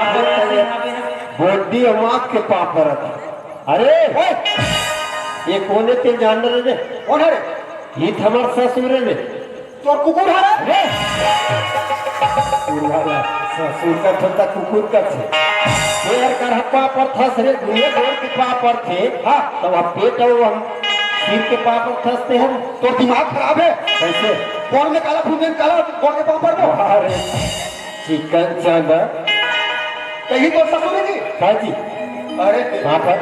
[SPEAKER 4] बोडी अमात के पापड़ था। अरे ये कोने ते जानवर रे?
[SPEAKER 2] कौन है रे?
[SPEAKER 4] ये हमार ससुर रे।
[SPEAKER 2] तोर कुकुर है रे?
[SPEAKER 4] ससुर का ठंडा कुकुर का थे। पैर कर हप्पा पर था रे, दुनिया गोड़ के पापड़ थे। हाँ तो अब पेट और हम सिर के पापड़ खसते हैं।
[SPEAKER 2] तो दिमाग खराब है
[SPEAKER 4] कैसे?
[SPEAKER 2] कौन में काला फूल में काला कौन के पापड़ में?
[SPEAKER 4] अरे चिकन चांदा
[SPEAKER 2] कहीं तो ससुर है जी।
[SPEAKER 4] हाँ जी।
[SPEAKER 2] अरे
[SPEAKER 4] वहाँ पर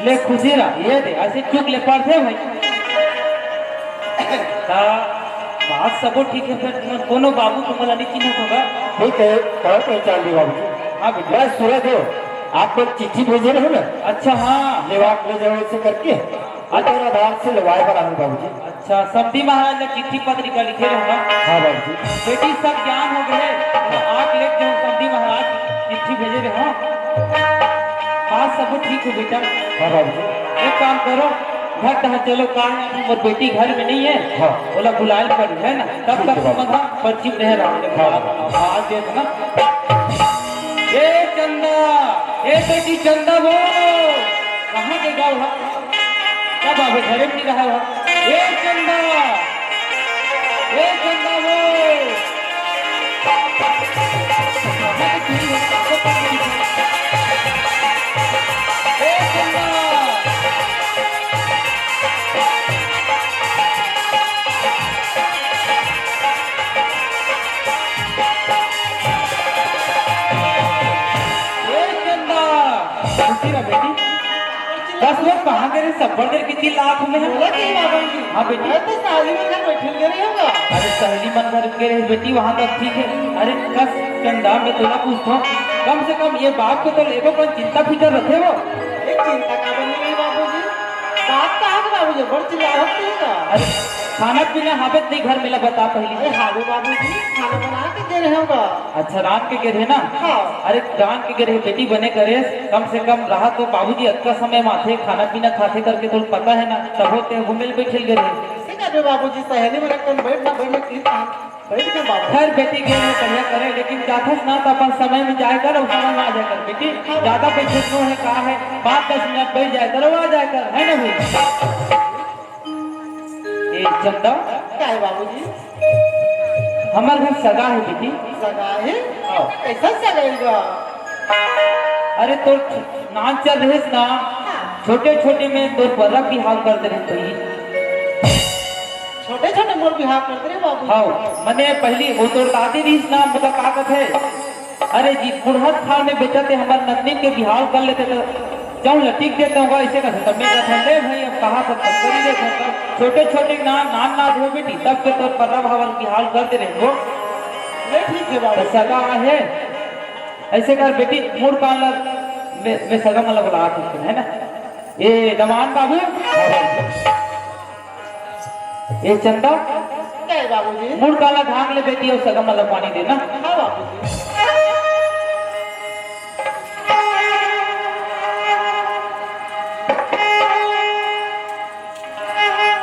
[SPEAKER 1] ले खुशी रहा ये दे ऐसे चुप ले पड़ते भाई। बात सबो ठीक है, फिर कोनो बाबू तुम्हारा नहीं चिन्ह होगा।
[SPEAKER 4] ठीक है, कहाँ पहचान ली बाबू जी?
[SPEAKER 1] हाँ बेटा
[SPEAKER 4] मैं सूरज हो, आपको चिट्ठी भेजे रहे ना?
[SPEAKER 1] अच्छा हाँ
[SPEAKER 4] लेवाक ले जाओ इसे करके अगर आधार से लवाए वाला हूँ बाबू जी।
[SPEAKER 1] अच्छा सब्जी महाराज ने चिट्ठी पत्रिका लिखे रहे ना?
[SPEAKER 4] हाँ बाबू जी।
[SPEAKER 1] बेटी सब ज्ञान हो गए, आग लेके जो सब्जी महाराज चिट्ठी भेजे रहे हाँ। हाँ सब ठीक हो बेटा।
[SPEAKER 4] हाँ बाबू जी।
[SPEAKER 1] एक काम करो घर कहा चलो कहा और बेटी घर में नहीं है।
[SPEAKER 4] हाँ।
[SPEAKER 1] बोला बुलाए पड़ी है ना, तब तक समझा पर्ची रह रहा आज देख ना। ए चंदा, ए बेटी चंदा वो कहाँ के गाँव है? कब आवे घरे में नहीं रहा है? ए चंदा वो कहाँ के चुरी है? ए चंदा बेटी बस वो कहाँ गए? सब देर कितनी लाख में है? हाँ बेटी
[SPEAKER 3] तो शादी में घर बैठे गए होगा।
[SPEAKER 1] अरे सहेली मन घर के रहे बेटी वहाँ तक ठीक है। अरे बस चंदा मैं तुला पूछता हूँ कम से कम ये बात को तो लेको पर चिंता फिकर रखे वो।
[SPEAKER 3] एक चिंता का बनी नहीं बाबूजी, बात कहाँ के बाबूजी बड़ चिल्लाहट नहीं का।
[SPEAKER 1] अरे खाना पीना हाबत नहीं घर मिला बता
[SPEAKER 3] अरे
[SPEAKER 1] पहले।
[SPEAKER 3] हारू बाबूजी खाना बना के दे रहे होगा।
[SPEAKER 1] अच्छा रात के गिरे ना?
[SPEAKER 3] हाँ।
[SPEAKER 1] अरे रात के गिरे बेटी बने करे कम से कम रहा तो बाबूजी अच्छा समय माथे खाना पीना खाते करके तो पता है ना तब होते घूमे बैठे गिरे।
[SPEAKER 3] बाबूजी सहेली में कौन बैठ ना बैठ में बैठ के बाबू
[SPEAKER 1] खैर बेटी के लिए बढ़िया करे लेकिन जाथस ना तो अपन समय में जाए कर और समय में आ जाए कर बेटी। ज्यादा पैसे क्यों है कहा है 5-10 मिनट बैठ जाए कर आ जाए कर है ना भाई? ए चंदा
[SPEAKER 3] क्या है बाबूजी?
[SPEAKER 1] हमारे घर सगा है बेटी।
[SPEAKER 3] सगा है? कैसा सगाएगा?
[SPEAKER 1] अरे तो नाच चल रहे ना छोटे छोटे में तो बड़ा की हाल कर दे रहे
[SPEAKER 3] छोटे छोटे
[SPEAKER 2] न मोर बिहार करते रे बाबू
[SPEAKER 1] हाँ मने पहली वो तो दादी रीस नाम बता कागज है। अरे जी बुढ़त खाल में बेचते हमारे नंदी के बिहार कर लेते तो जाऊँ लटीक देता हूँ ऐसे का तब मैं कहता ले भाई अब कहाँ पर करी देखो छोटे छोटे नाम ना हो बेटी तब के तो पर्रा भावर बिहार करते रहे हो।
[SPEAKER 2] ले ठीक है बाबू
[SPEAKER 1] सगा है ऐसे कर बेटी मूड काल में सगा मतलब बुला है ना ये जमान बाबू ये चंदा
[SPEAKER 2] क्या है बाबू जी
[SPEAKER 1] मूड काला ढांग ले बेटी और सगा मतलब पानी देना।
[SPEAKER 2] हाँ बाबू जी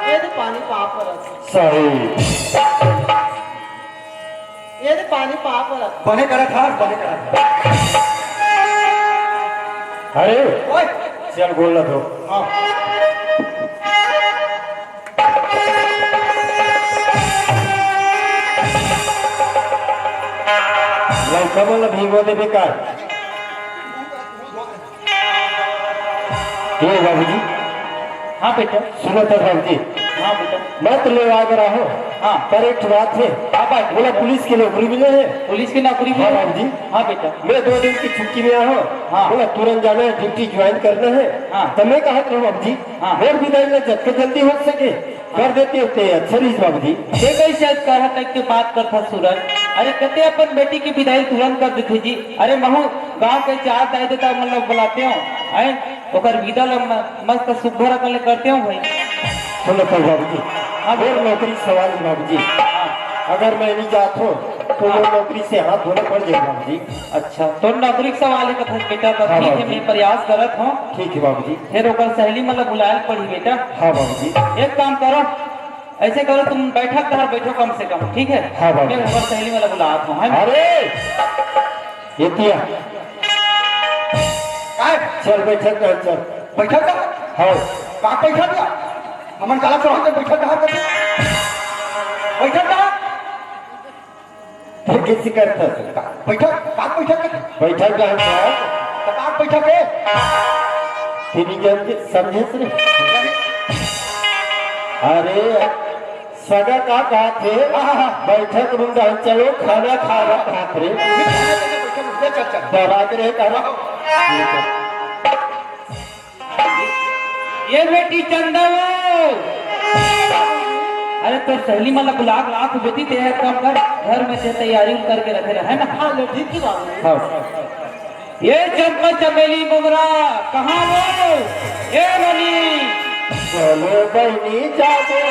[SPEAKER 2] ये तो पानी पाप रख
[SPEAKER 4] सही
[SPEAKER 2] ये तो पानी पाप रख
[SPEAKER 3] बने करा था बने करा था।
[SPEAKER 4] अरे
[SPEAKER 3] ओए
[SPEAKER 4] चल बोल तो
[SPEAKER 3] हाँ
[SPEAKER 4] लौका बोल भीगो दे बेकार ये बाबूजी
[SPEAKER 1] हाँ बेटा
[SPEAKER 4] सुनो तो बाबूजी
[SPEAKER 1] हाँ बेटा
[SPEAKER 4] मैं तो ले आ रहा हूँ
[SPEAKER 1] हाँ
[SPEAKER 4] पर एक बात है
[SPEAKER 1] हाँ बात
[SPEAKER 4] बोला पुलिस की नौकरी मिले है।
[SPEAKER 1] पुलिस की नौकरी
[SPEAKER 4] हाँ
[SPEAKER 1] में
[SPEAKER 4] बाबूजी
[SPEAKER 1] हाँ बेटा
[SPEAKER 4] मैं 2 दिन की छुट्टी में आया हूँ
[SPEAKER 1] हाँ।
[SPEAKER 4] बोला तुरंत जाना है ड्यूटी ज्वाइन करना है।
[SPEAKER 1] हाँ।
[SPEAKER 4] तो मैं कहा था बाबूजी
[SPEAKER 1] हाँ।
[SPEAKER 4] और विदाई में जब तक जल्दी हो सके कर देते होते अच्छा रही बाबूजी।
[SPEAKER 1] ये कैसे आज कहा तक के बात करता सूरज अरे कहते अपन बेटी की विदाई तुरंत कर देते जी। अरे महू गांव के चार दाई देता मतलब बुलाते हो आए ओकर विदा मस्त सुभरा कर करते हो भाई।
[SPEAKER 4] सुनो तो बाबूजी अब और नौकरी सवाल है बाबूजी अगर मैं नहीं जाता हूँ तो वो नौकरी से हाथ धोना पड़ जाएगा बाबूजी।
[SPEAKER 1] अच्छा तो नौकरी का सवाल है कथा बेटा तो
[SPEAKER 4] हाँ,
[SPEAKER 1] ठीक है
[SPEAKER 4] बाबूजी।
[SPEAKER 1] मैं प्रयास करत हूँ
[SPEAKER 4] ठीक है बाबूजी।
[SPEAKER 1] फिर ओकर सहेली मतलब बुलाए पड़ी बेटा।
[SPEAKER 4] हाँ बाबूजी
[SPEAKER 1] एक काम करो ऐसे करो तुम बैठक कर बैठो कम से कम ठीक है।
[SPEAKER 4] हाँ, बाबू।
[SPEAKER 1] मैं ओकर सहेली मतलब बुलात हूँ है ना?
[SPEAKER 4] अरे ये दिया
[SPEAKER 3] काय
[SPEAKER 4] चल बैठक कर चल
[SPEAKER 3] बैठा का
[SPEAKER 4] हाँ
[SPEAKER 3] का बैठा दिया हमन काला तो हम बैठा कहा कर बैठा का
[SPEAKER 4] फिर किसी करता
[SPEAKER 3] बैठा का बैठा के
[SPEAKER 4] बैठक का है
[SPEAKER 3] का बैठा के
[SPEAKER 4] तेरी जान के समझे से अरे सगा का कहा थे बैठक रूम में चलो खाना खा रहा थे
[SPEAKER 3] चल चल
[SPEAKER 4] दबा के रहे कहा
[SPEAKER 1] ये बेटी चंदा अरे तो सहेली मतलब बुला लाख बेटी ते काम कर घर में से तैयारी करके रखे रहे है ना।
[SPEAKER 2] हाँ ले ठीक है बाबू
[SPEAKER 4] हाँ
[SPEAKER 1] ये चंपा चमेली मोगरा कहाँ वो ये बनी
[SPEAKER 4] चलो बहनी जाते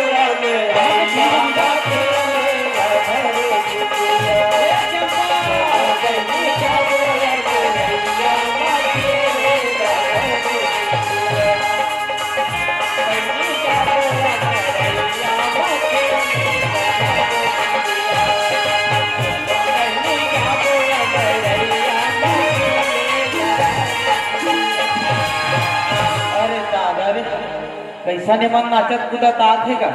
[SPEAKER 1] अरे दादा रे कैसा ने मन नाचत कूदत आथे का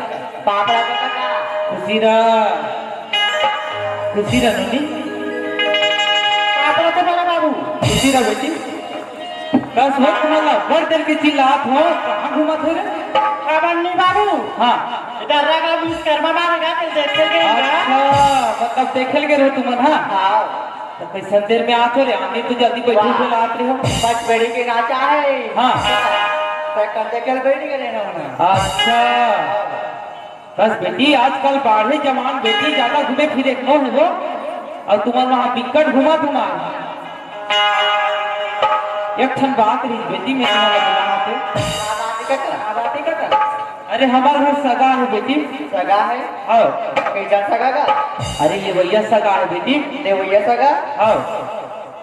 [SPEAKER 2] पापड़ा का का
[SPEAKER 1] खुशी नुनी
[SPEAKER 2] पापड़ा का बड़ा बाबू
[SPEAKER 1] खुशी रह बेटी बस वक्त मतलब बड़ देर की चिल्लात हो कहाँ घूमत हो रे
[SPEAKER 2] बन्नी बाबू
[SPEAKER 1] हाँ
[SPEAKER 2] इधर रगा बीस कर्मा मारेगा तो देख के
[SPEAKER 1] अच्छा मतलब देखल के रहो तुमन हाँ
[SPEAKER 2] हाँ
[SPEAKER 1] तो कैसा देर में आते रे आने तो जल्दी बैठो फिर आत रहे हो
[SPEAKER 2] बच बेड़ी के नाचा है
[SPEAKER 1] हाँ
[SPEAKER 2] तो कंधे के बैठ गए ना उन्हें
[SPEAKER 1] अच्छा बस बेटी आजकल बाढ़े जमान बेटी ज्यादा घूमे फिरे नो है वो और तुम्हारे वहाँ बिकट घुमा तुम्हारा एक ठन बात रही बेटी में तुम्हारा बुलाना
[SPEAKER 2] आबादी का कर
[SPEAKER 1] अरे हमारा घर सगा है बेटी
[SPEAKER 2] सगा है
[SPEAKER 1] आओ
[SPEAKER 2] कैसा सगा का
[SPEAKER 1] अरे ये भैया सगा है बेटी
[SPEAKER 2] ले भैया सगा
[SPEAKER 1] आओ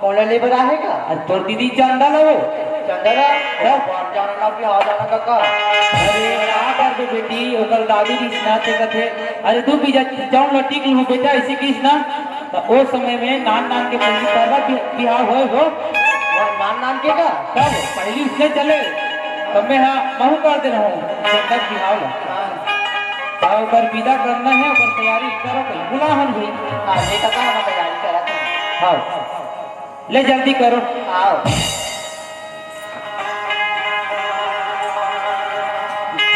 [SPEAKER 2] कौन ले बड़ा है का
[SPEAKER 1] अरे तोर दीदी चंदा लो
[SPEAKER 2] चंदरा बाहर जाना ना भी आ जाना काका
[SPEAKER 1] अरे क्या कर दे बेटी ओकर दादी की स्नाते कथे अरे तू भी जाऊं लट्टी की हूँ बेटा ऐसी की स्ना तो वो समय में नान नान के पहली करवा बिहार हो
[SPEAKER 2] नान नान के का
[SPEAKER 1] तब पहली उसने चले तब मैं हाँ महू कर दे रहा हूँ तब बिहार ला ओकर विदा करना है ओकर तैयारी करो कहीं बुला हम भी
[SPEAKER 2] हाँ ये काका हम तैयारी करा था
[SPEAKER 1] हाँ ले जल्दी करो
[SPEAKER 2] आओ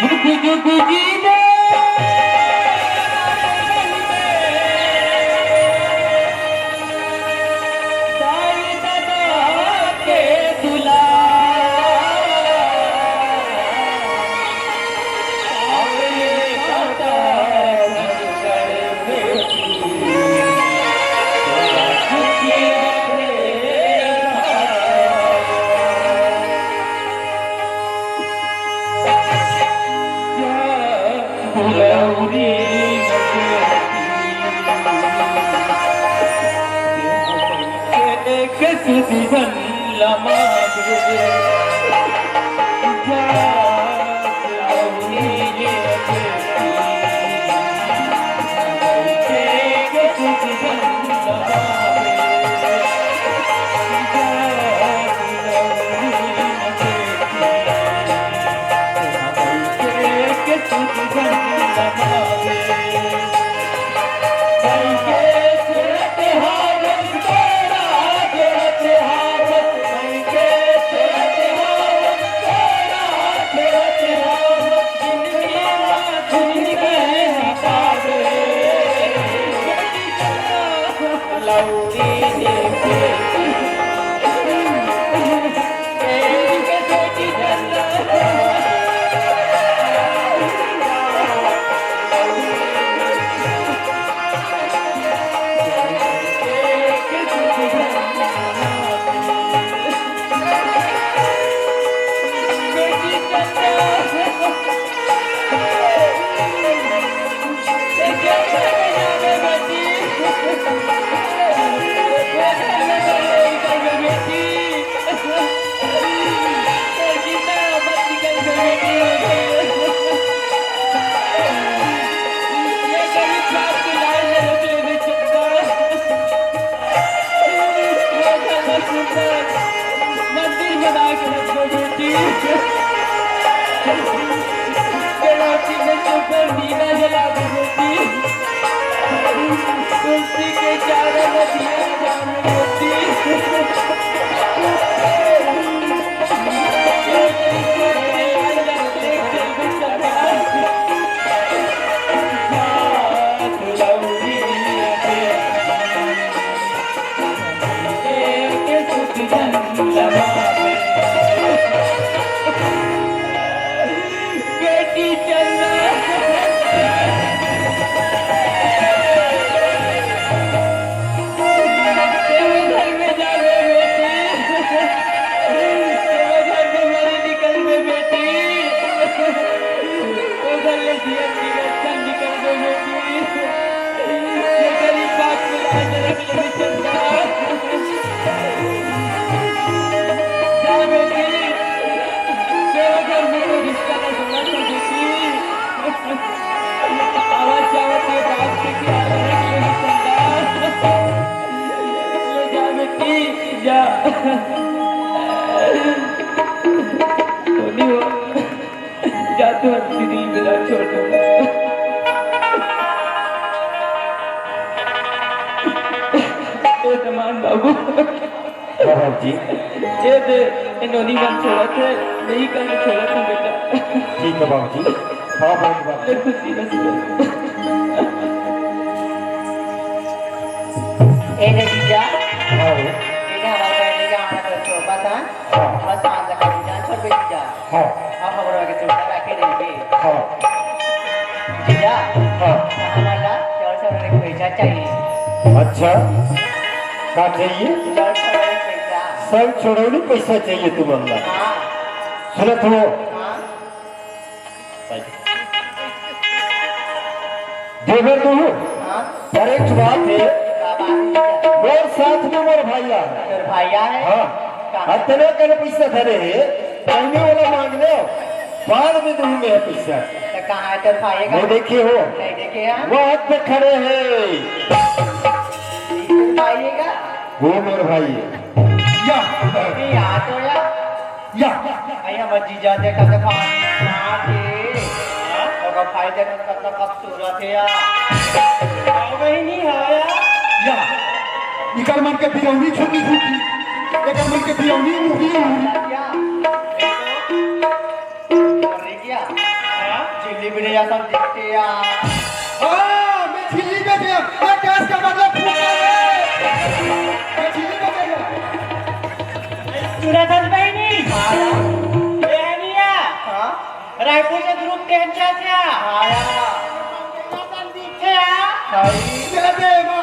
[SPEAKER 1] जुग जुग जी दे
[SPEAKER 3] फुलौरी के सुधिवन लमागे
[SPEAKER 4] जी
[SPEAKER 3] इन्होंने मन छोड़ा थे नहीं करना छोड़ा था बेटा
[SPEAKER 4] ठीक है बाबू जी हाँ बाबू
[SPEAKER 3] खुशी
[SPEAKER 5] ए नतीजा
[SPEAKER 4] हाँ
[SPEAKER 5] इन्हें हमारे पहले जाना कर चोपा था बस आज का जान पर बेच जा
[SPEAKER 4] हाँ
[SPEAKER 5] अब हमारे के चोपा रखे रहेंगे
[SPEAKER 4] हाँ
[SPEAKER 5] जीजा
[SPEAKER 4] हाँ
[SPEAKER 5] हमारा चौड़ सौ पैसा चाहिए
[SPEAKER 4] अच्छा क्या चाहिए
[SPEAKER 5] चौड़ सौ पैसा
[SPEAKER 4] सब छोड़ौनी पैसा चाहिए तुम्हारा
[SPEAKER 5] हाँ
[SPEAKER 4] सुनत हो
[SPEAKER 5] हाँ
[SPEAKER 4] देवे तू
[SPEAKER 5] हाँ
[SPEAKER 4] पर एक बात है मोर साथ में मोर भैया है
[SPEAKER 5] तोर भैया है
[SPEAKER 4] हाँ अतने करे पैसा धरे है पहले वाला मांग लो बाद में दूंगे है पैसा
[SPEAKER 5] तो कहाँ है तोर भाई का
[SPEAKER 4] वो देखिए हो
[SPEAKER 5] नहीं देखे हैं
[SPEAKER 4] वो हाथ पे खड़े हैं
[SPEAKER 5] तोर भाई का
[SPEAKER 4] वो मेरे भाई है
[SPEAKER 5] ये यहाँ तो या अया मर्जी जा देखा तो पानी ना थे और भाई देखा कितना खूबसूरत है यार वही नहीं है यार
[SPEAKER 2] इकर मन के बिरौनी छोटी छोटी एकर मन के बिरौनी मुही
[SPEAKER 5] क्या अरे क्या चिल्ली भी नहीं सब दिखते यार
[SPEAKER 2] हां मैं झिल्ली में गया मैं गैस का मतलब फूका है मैं झिल्ली में गया
[SPEAKER 5] सूरज भाई नहीं ये निया हां रायपुर से ग्रुप टेंशन से आया कौन दिखे आ
[SPEAKER 2] दे देवा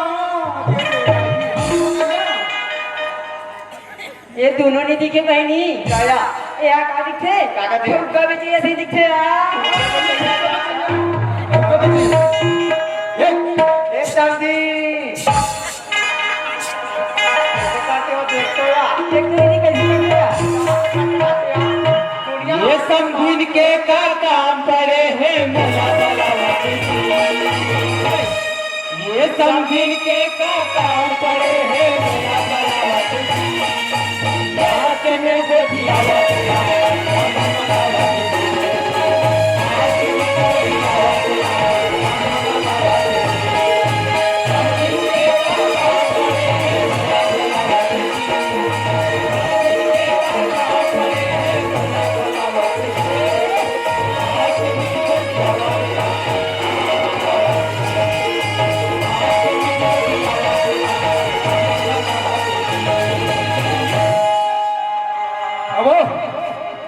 [SPEAKER 5] ये दोनों नहीं दिखे बहनी क्या ये का दिखे का दिखे उनका भी चाहिए ऐसे दिखे
[SPEAKER 3] के का काम पड़े हैं मोला बलावत जी। ये समझिन के का काम पड़े हैं मोला बलावत जी। बात में गोदियावत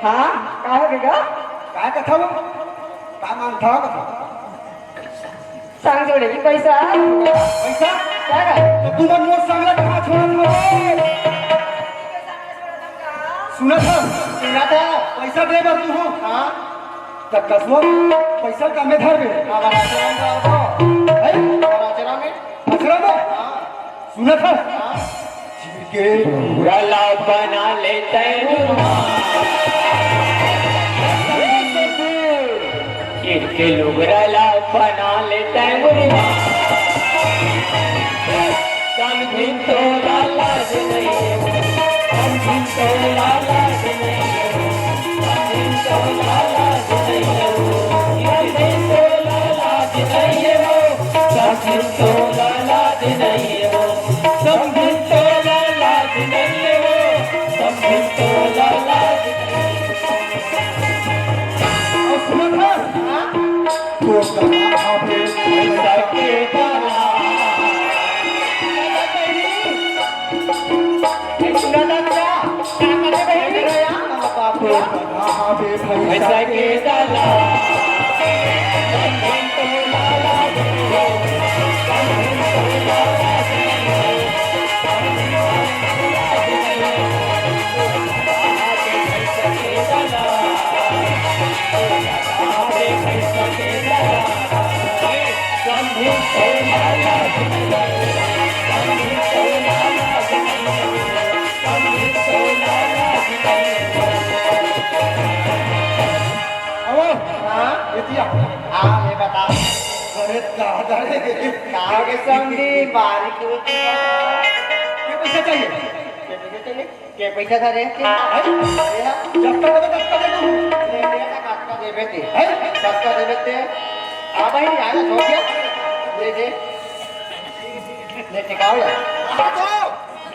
[SPEAKER 5] हाँ का हो गया
[SPEAKER 2] काय कथा हो काय मानता कथा
[SPEAKER 5] सांग जोडे की पैसा
[SPEAKER 2] पैसा
[SPEAKER 5] काय काय
[SPEAKER 2] तो तू मन मोर सांगला कहा छोड़ा सुना था
[SPEAKER 5] सुना था
[SPEAKER 2] पैसा दे बर तू हो
[SPEAKER 5] हाँ
[SPEAKER 2] तब कसवा पैसा का में धर में
[SPEAKER 5] हमारा चरण का हो
[SPEAKER 2] है
[SPEAKER 5] हमारा चरण में
[SPEAKER 2] अखरा में सुना था के
[SPEAKER 3] गला बना लेते के लोग रला बना लेते समझिन तो लाज नहीं समझिन तो लाज नहीं समझिन तो लाज नहीं समझिन तो लाज नहीं समझिन तो लाज नहीं समझिन तो लाज नहीं समझिन तो लाज
[SPEAKER 2] और सुना था तो कहा पे
[SPEAKER 3] पैसा के दाना
[SPEAKER 5] सुना था क्या करते बैठे रहे आप
[SPEAKER 2] तो कहा पे
[SPEAKER 3] पैसा के दाना समझिन तो लाज नहीं समझिन तो लाज नहीं पैसा के दाना पैसा के दाना समझिन तो लाज नहीं समझिन तो लाज नहीं समझिन तो लाज नहीं
[SPEAKER 2] अब
[SPEAKER 5] हाँ
[SPEAKER 2] इतिया
[SPEAKER 5] हाँ ले बता
[SPEAKER 2] अरे दादा रे
[SPEAKER 5] कहाँ के समझी बारीक होती है
[SPEAKER 2] ये पैसा चाहिए
[SPEAKER 5] के पैसा था रे
[SPEAKER 2] जब तक दे दूं
[SPEAKER 5] ले लिया था काट दे बेटे
[SPEAKER 2] है
[SPEAKER 5] काट दे बेटे आ भाई आया हो गया ले दे ले टिकाओ यार
[SPEAKER 2] हां तो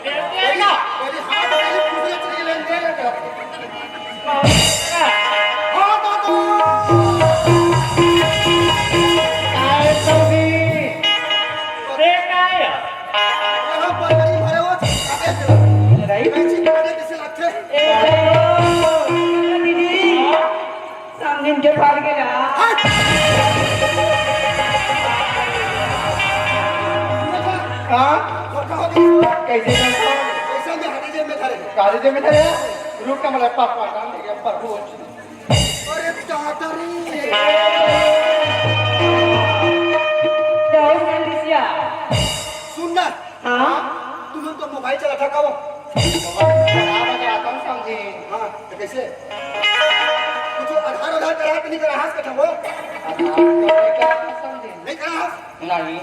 [SPEAKER 5] लेना
[SPEAKER 2] मेरी हाथ वाली पूरी चली लेंगे हां तो
[SPEAKER 5] आए समझी
[SPEAKER 3] रे काय
[SPEAKER 2] यहां पर गरीब भरे हो आगे
[SPEAKER 5] नहीं
[SPEAKER 2] पैसे कितने किसे लगते
[SPEAKER 5] दीदी समझिन के पार गेला हाँ कैसे करता
[SPEAKER 2] पैसा में हरी जेब में धरे
[SPEAKER 5] काले जे में था रुक का मतलब पापा काम दे गया पर हो
[SPEAKER 2] अरे टाटरी
[SPEAKER 5] जाओ जल्दी से आ
[SPEAKER 2] सुन ना
[SPEAKER 5] हाँ
[SPEAKER 2] तुम तो मोबाइल चला था कब
[SPEAKER 5] समझी
[SPEAKER 2] हाँ तो कैसे कुछ आधार करा तो नहीं करा हाथ कटा वो नहीं करा हाथ
[SPEAKER 5] नहीं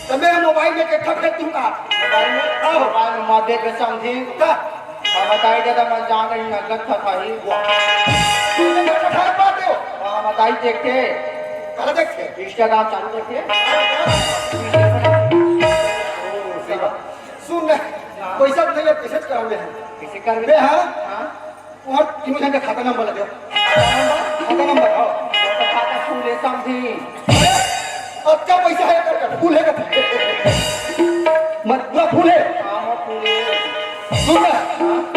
[SPEAKER 2] तो मैं मोबाइल में के ठग दूंगा
[SPEAKER 5] मोबाइल में मध्य पे समझी
[SPEAKER 2] का
[SPEAKER 5] बताई दे तो मैं जान रही नगद था भाई
[SPEAKER 2] तुमने क्या ठग पाते हो
[SPEAKER 5] बताई देखते
[SPEAKER 2] कल देखते
[SPEAKER 5] इंस्टाग्राम चालू करते
[SPEAKER 2] सुन ना पैसा नहीं है पैसे करावे हैं
[SPEAKER 5] कैसे कर
[SPEAKER 2] बे हाँ और तीनों जन का खाता नंबर लगे खाता नंबर आओ
[SPEAKER 5] खाता फूले समझी
[SPEAKER 2] अब क्या पैसा है कर फूल है का मत ना फूल है
[SPEAKER 5] हाँ फूले
[SPEAKER 2] सुन ना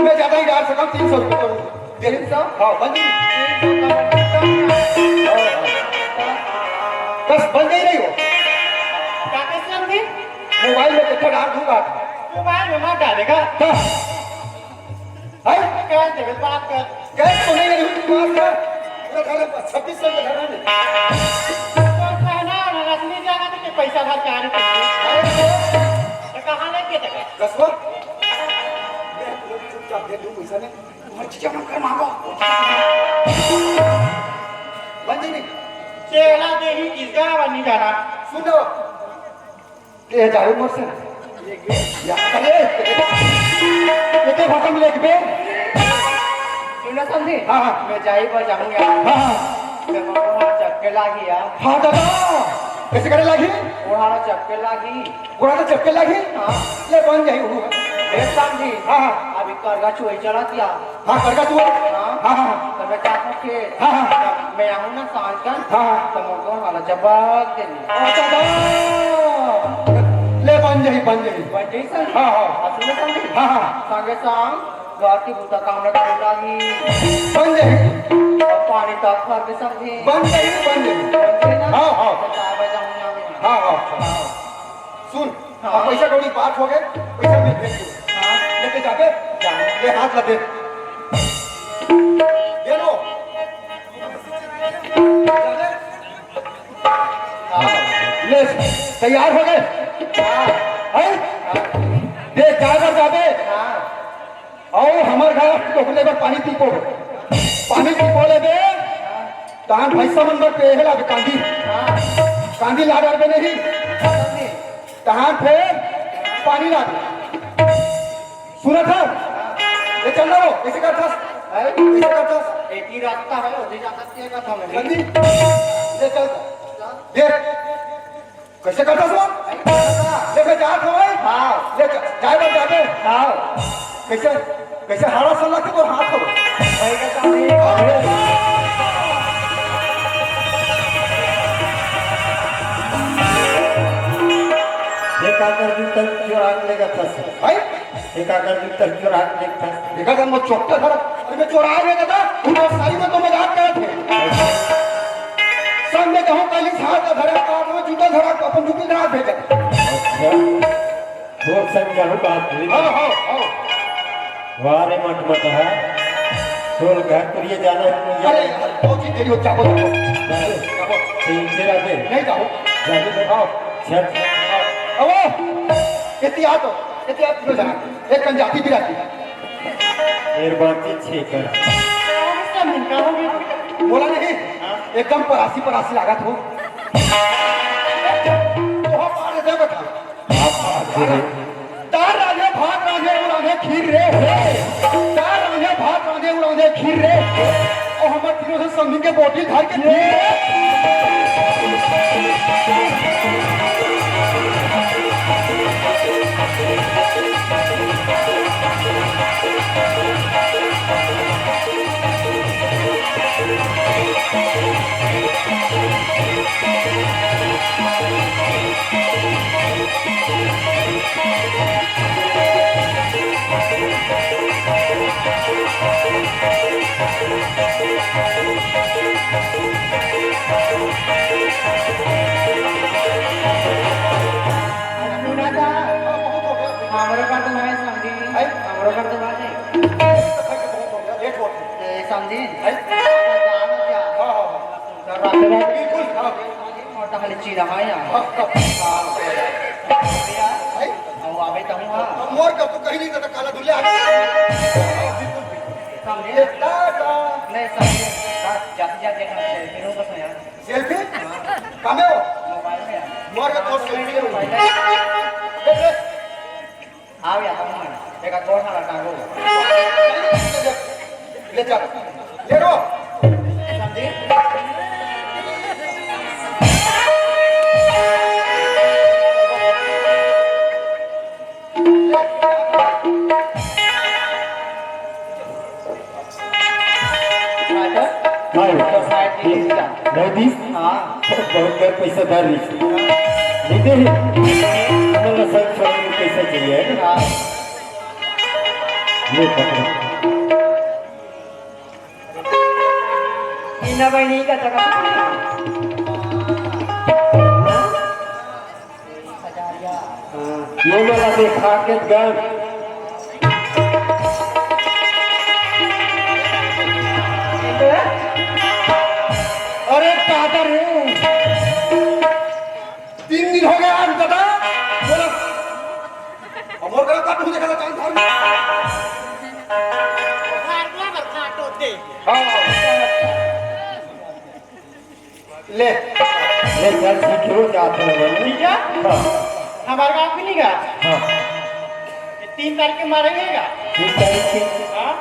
[SPEAKER 2] मैं ज्यादा ही डाल सकता हूँ 300 रुपये करूँ 300 हाँ बंदी बस बंद ही नहीं हो
[SPEAKER 5] समझी
[SPEAKER 2] मोबाइल में कितना डाल दूंगा
[SPEAKER 5] मोबाइल में मत डालेगा
[SPEAKER 2] है
[SPEAKER 5] कैश दे बात कर
[SPEAKER 2] कैश तो नहीं रही बात कर पूरा घर 2600 का घर है
[SPEAKER 5] रखने जाना तो पैसा भर के आने तो कहाँ लेके तक
[SPEAKER 2] रसवा मैं चुपचाप दे दूं पैसा ने तुम्हारी चीजें मत कर मांगो बंदी नहीं
[SPEAKER 5] चेला देही किसका बनी जाना
[SPEAKER 2] सुनो ये जाओ मोर से या अरे ये भाषा में लिख बे
[SPEAKER 5] सुनो समझी
[SPEAKER 2] हाँ हाँ
[SPEAKER 5] मैं जाई पर जाऊंगा
[SPEAKER 2] हाँ हाँ
[SPEAKER 5] मैं वहाँ चक्के लागी यार
[SPEAKER 2] हाँ दादा कैसे करे लागी
[SPEAKER 5] वहाँ चक्के लागी
[SPEAKER 2] घोड़ा तो चक्के लागी
[SPEAKER 5] हाँ
[SPEAKER 2] ले बन जाई वो
[SPEAKER 5] ये समझी
[SPEAKER 2] हाँ हाँ
[SPEAKER 5] अभी करगा चुई चला दिया
[SPEAKER 2] हाँ करगा तू
[SPEAKER 5] हाँ
[SPEAKER 2] हाँ हाँ
[SPEAKER 5] तो मैं चाहता हूँ कि
[SPEAKER 2] हाँ हाँ
[SPEAKER 5] मैं आऊँ ना सांझ का
[SPEAKER 2] हाँ हाँ
[SPEAKER 5] तो मुझको वाला जबाक देनी
[SPEAKER 2] दादा ले बन जाई
[SPEAKER 5] बच्चे सर
[SPEAKER 2] हाँ हाँ
[SPEAKER 5] सुनो समझी
[SPEAKER 2] हाँ हाँ
[SPEAKER 5] संगे संग घर की भूता काम न करू लागी
[SPEAKER 2] बन जाई
[SPEAKER 5] और पानी तक भर के समझी
[SPEAKER 2] बन जाई
[SPEAKER 5] बच्चे ना
[SPEAKER 2] हाँ हाँ
[SPEAKER 5] तो चार बजे जाऊंगा मैं
[SPEAKER 2] हाँ हाँ सुन हाँ पैसा कौड़ी बात हो गए पैसा मिल भेज दो
[SPEAKER 5] हाँ
[SPEAKER 2] लेके जाके ले हाथ लगे ये लो ले तैयार हो गए हैं देख जाकर जाबे और हमार घर तो ले पानी पीपो ले बे तान भैसा मन पर पेहला बे कांदी ला डाल बे नहीं तहां फिर पानी ला दे सुना था ये चल रहा हो कैसे करता
[SPEAKER 5] एक ही रास्ता है उधर जा सकते हैं का मैं
[SPEAKER 2] जल्दी ले चल देख कैसे करता सो लेके जात हो भाई
[SPEAKER 5] हाँ
[SPEAKER 2] ले जाए बात जाते
[SPEAKER 5] हाँ
[SPEAKER 2] कैसे कैसे हारा सल्ला के और हाथ हो
[SPEAKER 5] भाई का काम
[SPEAKER 4] एक आकर जूतर चुरा लेगा था
[SPEAKER 2] भाई
[SPEAKER 4] एक आकर जूतर चुरा लेगा था
[SPEAKER 2] देखा था मैं चौकता था अरे मैं चौराहे में था उनको सारी में तो मजाक करे थे संग में कहूँ कल हाथ का धरा काट में जूता धरा अपन जूती धरा भेजा
[SPEAKER 4] अच्छा बहुत संख्या हो बात हुई
[SPEAKER 2] हाँ हाँ हाँ
[SPEAKER 4] वारे मत मत है सोल घर पर ये जाना
[SPEAKER 2] अरे बहुत ही देरी हो चाहो चाहो
[SPEAKER 4] तीन से रात
[SPEAKER 2] नहीं जाओ
[SPEAKER 4] जाने में
[SPEAKER 2] आओ
[SPEAKER 4] छत
[SPEAKER 2] अब एहतियात हो जाना एक कंजाती भी रहती
[SPEAKER 4] एर बात छे कर
[SPEAKER 2] बोला नहीं एकदम परासी लागत हो तो हम पार दे बता
[SPEAKER 4] आप बात रे
[SPEAKER 2] दार राधे भात राधे उड़ाधे खीर रे दार राधे भात राधे उड़ाधे खीर रे और हमारे तीनों से समझी के बोटी घर के खीर रे
[SPEAKER 5] हमारे घर तो है समझी हमारे घर तो बात है
[SPEAKER 2] लेट हो
[SPEAKER 5] समझी
[SPEAKER 2] हाँ हाँ बिल्कुल हाँ
[SPEAKER 5] मोटा खाली चीरा है यार और आवे तो हूँ हाँ
[SPEAKER 2] मोर का तू कहीं नहीं था काला दुल्ले आ
[SPEAKER 5] समझी
[SPEAKER 2] टाटा
[SPEAKER 5] नहीं समझी जाते जाते देखना चाहिए फिर ऊपर से यार
[SPEAKER 2] सेल्फी कामे हो
[SPEAKER 5] मोबाइल में यार
[SPEAKER 2] मोर का तो सेल्फी
[SPEAKER 5] मोबाइल आओ यार हम एक और सारा टांगो
[SPEAKER 2] ले जा ले रो
[SPEAKER 5] समझी तो शायद ये
[SPEAKER 4] नहीं दी
[SPEAKER 5] हाँ
[SPEAKER 4] बहुत कर पैसा दर रही नहीं दे हमारा सब सब पैसा चाहिए
[SPEAKER 5] हाँ
[SPEAKER 4] ये पकड़ो
[SPEAKER 5] इन्ना भाई नहीं करता का
[SPEAKER 4] ये वाला देखा के गन
[SPEAKER 2] अरे टाटा रे 3 दिन हो गए आज दादा बोला हमर का काटू देखा था चांद हाँ
[SPEAKER 5] ले
[SPEAKER 4] ले चल ठीक हो जाते हैं
[SPEAKER 5] ठीक है
[SPEAKER 4] हाँ
[SPEAKER 5] हमारे गाँव भी नहीं गा
[SPEAKER 4] हाँ
[SPEAKER 5] 3 तारीख के मारेंगे क्या
[SPEAKER 4] ठीक है
[SPEAKER 5] हाँ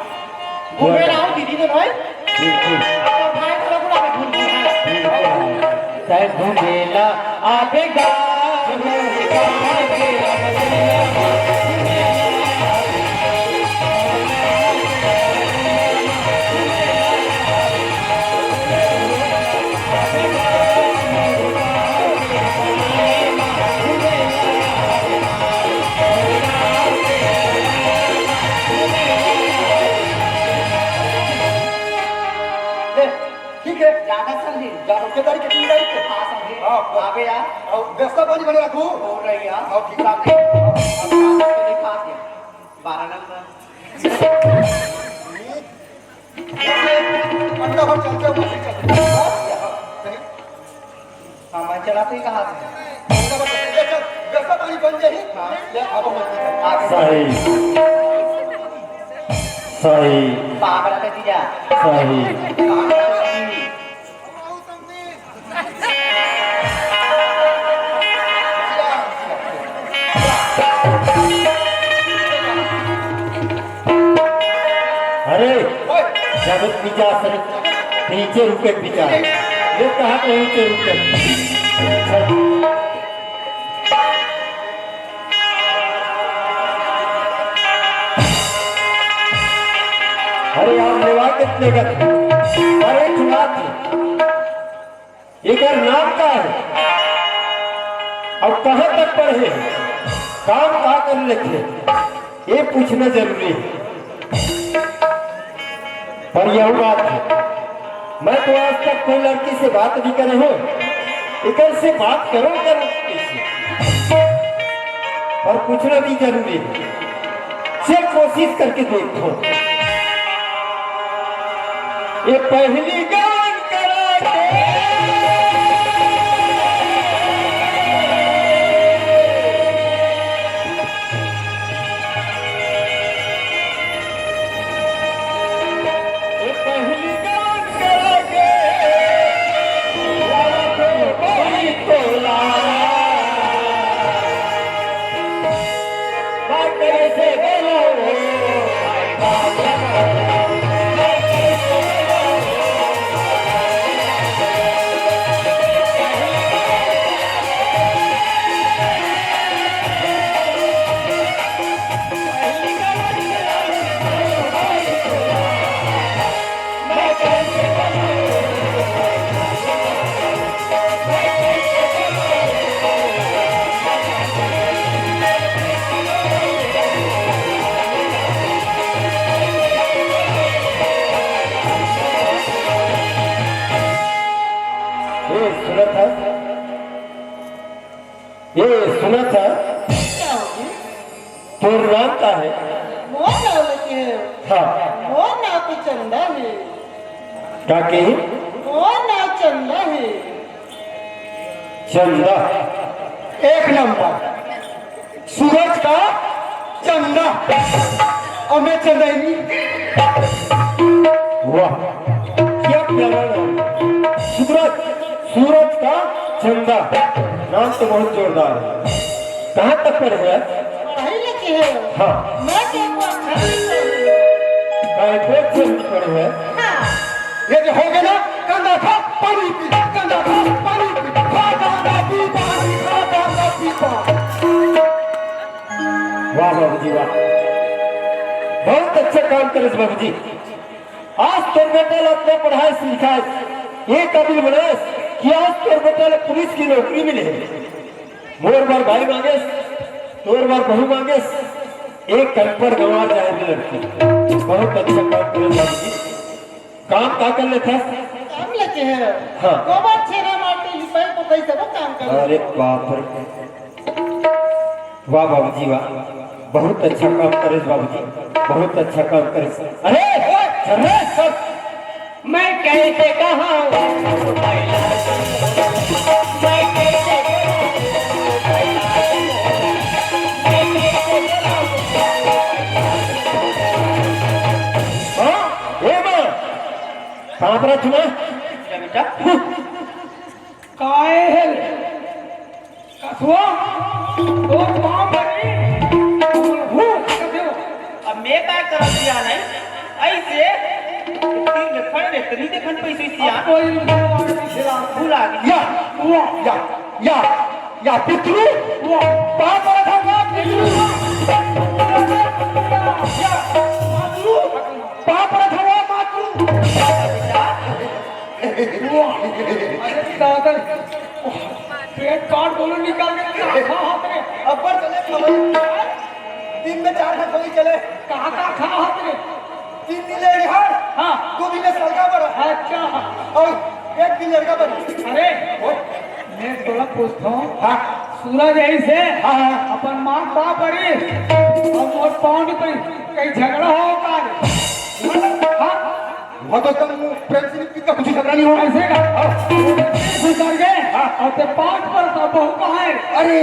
[SPEAKER 5] घूमे ना हो दीदी तो भाई
[SPEAKER 4] ठीक
[SPEAKER 5] आपका भाई तो लोग आप घूम घूम
[SPEAKER 4] चाहे घूमेला आवेगा
[SPEAKER 2] ठीक है
[SPEAKER 5] ज्यादा समझी
[SPEAKER 2] जाओ के तारीख 3 तारीख को
[SPEAKER 5] हाँ समझी
[SPEAKER 2] हाँ,
[SPEAKER 5] आवे यार
[SPEAKER 2] और व्यवस्था पानी बने रखो
[SPEAKER 5] बोल रही यार
[SPEAKER 2] हाँ, ठीक है।
[SPEAKER 5] अब दिखा दिया 12 नंबर
[SPEAKER 2] अपना हम चलते हैं वहीं चलते हैं हाँ, सही
[SPEAKER 5] सामान चलाते ही कहा से
[SPEAKER 2] अपना बस चलते हैं, चल व्यवस्था पानी बन जाए हाँ ले अब हम
[SPEAKER 5] आगे
[SPEAKER 4] सही सही
[SPEAKER 5] पागल है जीजा
[SPEAKER 4] सही
[SPEAKER 5] पागल है जी
[SPEAKER 4] अरे जब पीछा सर नीचे रुके पीछा ये कहा तो नीचे रुके अरे आप लेवा कितने का अरे चुना थी एक नाम का है अब कहाँ तक पढ़े काम कहाँ कर लेते ये पूछना जरूरी है पर यह बात है मैं तो आज तक कोई लड़की से बात नहीं करे हो इधर से बात करो कैसे और पूछना भी जरूरी है सिर्फ कोशिश करके देखो ये पहली गान करा के ये सुना था तोर नाम का है
[SPEAKER 6] मोर नाव लेके है
[SPEAKER 4] हाँ
[SPEAKER 6] मोर नाव पे चंदा है
[SPEAKER 4] क्या कही
[SPEAKER 6] मोर नाव चंदा है
[SPEAKER 4] चंदा
[SPEAKER 2] एक नंबर सूरज का चंदा और मैं चंदैनी
[SPEAKER 4] वाह क्या प्यारा नाम सूरज सूरज का चंदा नाम तो बहुत जोरदार है कहाँ तक पढ़े है
[SPEAKER 6] पढ़ाई लेके है
[SPEAKER 4] हाँ
[SPEAKER 6] मैं देखो अच्छा
[SPEAKER 4] बहुत से पढ़े है
[SPEAKER 2] ये जो हो गया ना कंधा था पानी पी कंधा था पानी पी खा गाना पी पानी खा गाना पी पानी
[SPEAKER 4] वाह बाबू जी वाह बहुत अच्छा काम करे बाबू जी आज तो बेटा अपने पढ़ाई सिखाए ये काबिल बनाए कि आज तो बेटा पुलिस की नौकरी मिले मोर बार भाई मांगे तोर बार बहू मांगे एक कल पर गंवा जाए लड़की बहुत अच्छा काम करे बाबू जी काम क्या कर लेता
[SPEAKER 6] काम लेके है
[SPEAKER 4] हाँ।
[SPEAKER 6] गोबर छेना मारते लिपाई पोताई सब काम कर
[SPEAKER 4] अरे बाप रे वाह बाबू जी वाह बहुत अच्छा काम करे बाबू जी बहुत अच्छा काम करे अरे सब
[SPEAKER 5] मैं कैसे कहा
[SPEAKER 4] कहाँ पर चुना
[SPEAKER 5] बेटा
[SPEAKER 3] काहे है कसुआ तो पाँव बनी
[SPEAKER 1] अब मैं क्या कर दिया नहीं ऐसे तीन में खड़े रहते नहीं देखन पैसे सिया
[SPEAKER 3] कोई
[SPEAKER 1] भूला गया
[SPEAKER 2] या पितृ पाप रखा पितृ पाप रखा मातृ
[SPEAKER 3] पेट काट बोलो निकाल के खा हाथ में
[SPEAKER 2] अब्बर चले खबर दिन में 4 हाथ होई चले
[SPEAKER 3] कहाँ का खा हाथ में
[SPEAKER 2] 3 दिन ले रिहार
[SPEAKER 3] हाँ
[SPEAKER 2] 2 दिन ले सलगा बड़ा
[SPEAKER 3] अच्छा
[SPEAKER 2] और 1 दिन लड़का बनी
[SPEAKER 3] अरे मैं थोड़ा पूछता हूँ
[SPEAKER 2] हाँ
[SPEAKER 3] सूरज ऐसे
[SPEAKER 2] हाँ
[SPEAKER 3] अपन माँ बाप बड़ी और मोट पाउंड पे कहीं झगड़ा हो का हाँ
[SPEAKER 2] वो तो तुम प्रेम से कितना कुछ झगड़ा नहीं होगा
[SPEAKER 3] ऐसे का गुजर गए और ते पाँच पर तो बहू कहाँ है
[SPEAKER 2] अरे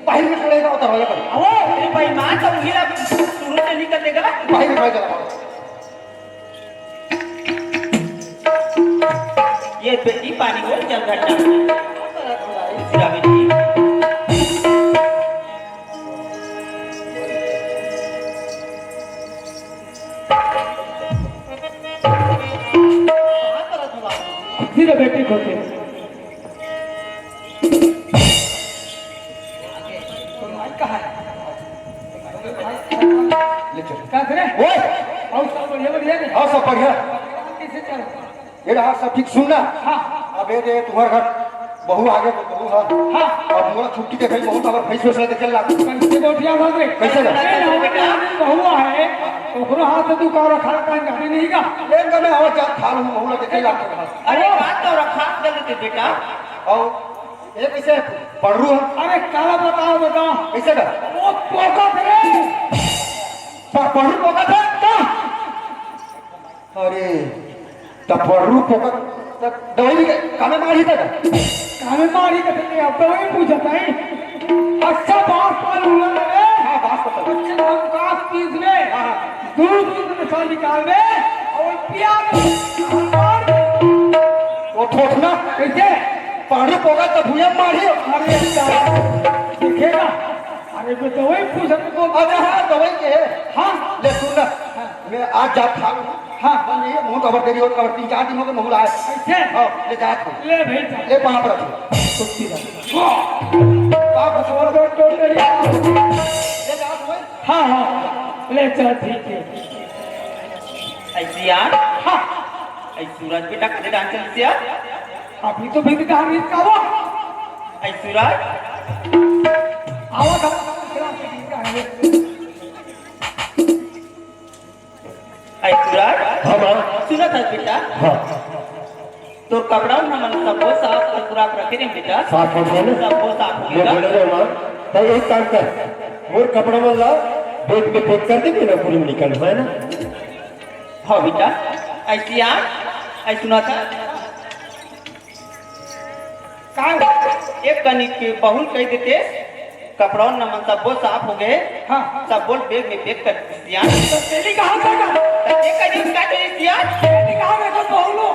[SPEAKER 2] बाहर में खड़ेगा उतर वाला पर
[SPEAKER 1] अरे भाई मां तो हीरा शुरू से निकल देगा
[SPEAKER 2] बाहर में खड़ा चला
[SPEAKER 1] ये बेटी पानी हो जल घटना हीरा बेटी
[SPEAKER 3] सीधे बेटी खोते
[SPEAKER 2] ले चल
[SPEAKER 3] क्या करे
[SPEAKER 2] ओए
[SPEAKER 3] और सब बढ़िया बढ़िया ने
[SPEAKER 2] हाँ सब बढ़िया
[SPEAKER 3] कैसे चल
[SPEAKER 2] ये रहा सब ठीक सुनना
[SPEAKER 3] हाँ
[SPEAKER 2] अबे दे तुम्हारे घर बहू आगे बहू हाँ
[SPEAKER 3] हाँ
[SPEAKER 2] और मोरा छुट्टी के गई बहुत अगर फेस वेस चल रहा
[SPEAKER 3] कैसे गोटिया भागे
[SPEAKER 2] कैसे ना?
[SPEAKER 3] बहुआ है ओकरो हाथ दुका रखा का गाड़ी नहीं का
[SPEAKER 2] लेकिन का मैं और जा खा लूं बहू लगे चल रहा
[SPEAKER 1] अरे बात तो रखा कर देते बेटा
[SPEAKER 2] और ये कैसे पढ़ रू है
[SPEAKER 3] अरे काला बताओ बताओ
[SPEAKER 2] कैसे का
[SPEAKER 3] वो पोका करे
[SPEAKER 2] पढ़ रू पोका था का अरे तब पढ़ रू पोका तब दवाई भी कामे मारी था
[SPEAKER 3] कामे मारी कहते अब तो वही पूछता है अच्छा बात पाल उड़ा ले
[SPEAKER 2] हाँ बात पता
[SPEAKER 3] अच्छा हम कास पीस ले दूध दूध में साल निकाल दे और पिया मार
[SPEAKER 2] वो ठोठना
[SPEAKER 3] कैसे
[SPEAKER 2] पानी पोगा तब भूया मारी
[SPEAKER 3] अरे दिखेगा अरे मैं तो वही पूछता को
[SPEAKER 2] अरे हाँ दवाई के है
[SPEAKER 3] हाँ
[SPEAKER 2] ले सुन ना मैं आज जा खा हाँ नहीं मुंह तो अबर तेरी और कबर 3-4 दिन हो गए मुंह आए
[SPEAKER 3] कैसे
[SPEAKER 2] हाँ ले जा खा
[SPEAKER 3] ले भेज
[SPEAKER 2] ले वहां पर रख
[SPEAKER 3] सुक्ति
[SPEAKER 2] आप सवाल
[SPEAKER 3] तो टोटली
[SPEAKER 2] ले जा दवाई
[SPEAKER 3] हाँ हाँ ले चल ठीक है
[SPEAKER 1] ऐसी यार
[SPEAKER 3] हाँ
[SPEAKER 1] ऐ सूरज बेटा कदे डांस चल सिया
[SPEAKER 3] अभी तो भेद का रीत का वो
[SPEAKER 1] ऐ सूरज
[SPEAKER 3] आवा था
[SPEAKER 1] ऐ सूरज
[SPEAKER 4] हाँ माँ
[SPEAKER 1] सुना था बेटा
[SPEAKER 4] हाँ
[SPEAKER 1] तो कपड़ा ना मन सब वो साफ और पूरा रखे रे बेटा
[SPEAKER 4] साफ हो गया ना
[SPEAKER 1] सब वो साफ हो
[SPEAKER 4] मैं
[SPEAKER 1] गया
[SPEAKER 4] बोले रहे माँ तो एक काम कर और कपड़ा में ला बैग में पैक कर देंगे ना पूरी में निकल है ना
[SPEAKER 1] हाँ बेटा ऐसी यार ऐ सुना था एक कनिक के बहुल कह देते कपड़ा न मन सब वो साफ हो गए
[SPEAKER 3] हाँ
[SPEAKER 1] सब बोल बैग में पैक कर दिया
[SPEAKER 3] तो तेरी कहाँ का
[SPEAKER 1] एक कनिक का तो दिया
[SPEAKER 3] तेरी कहाँ का तो बोलो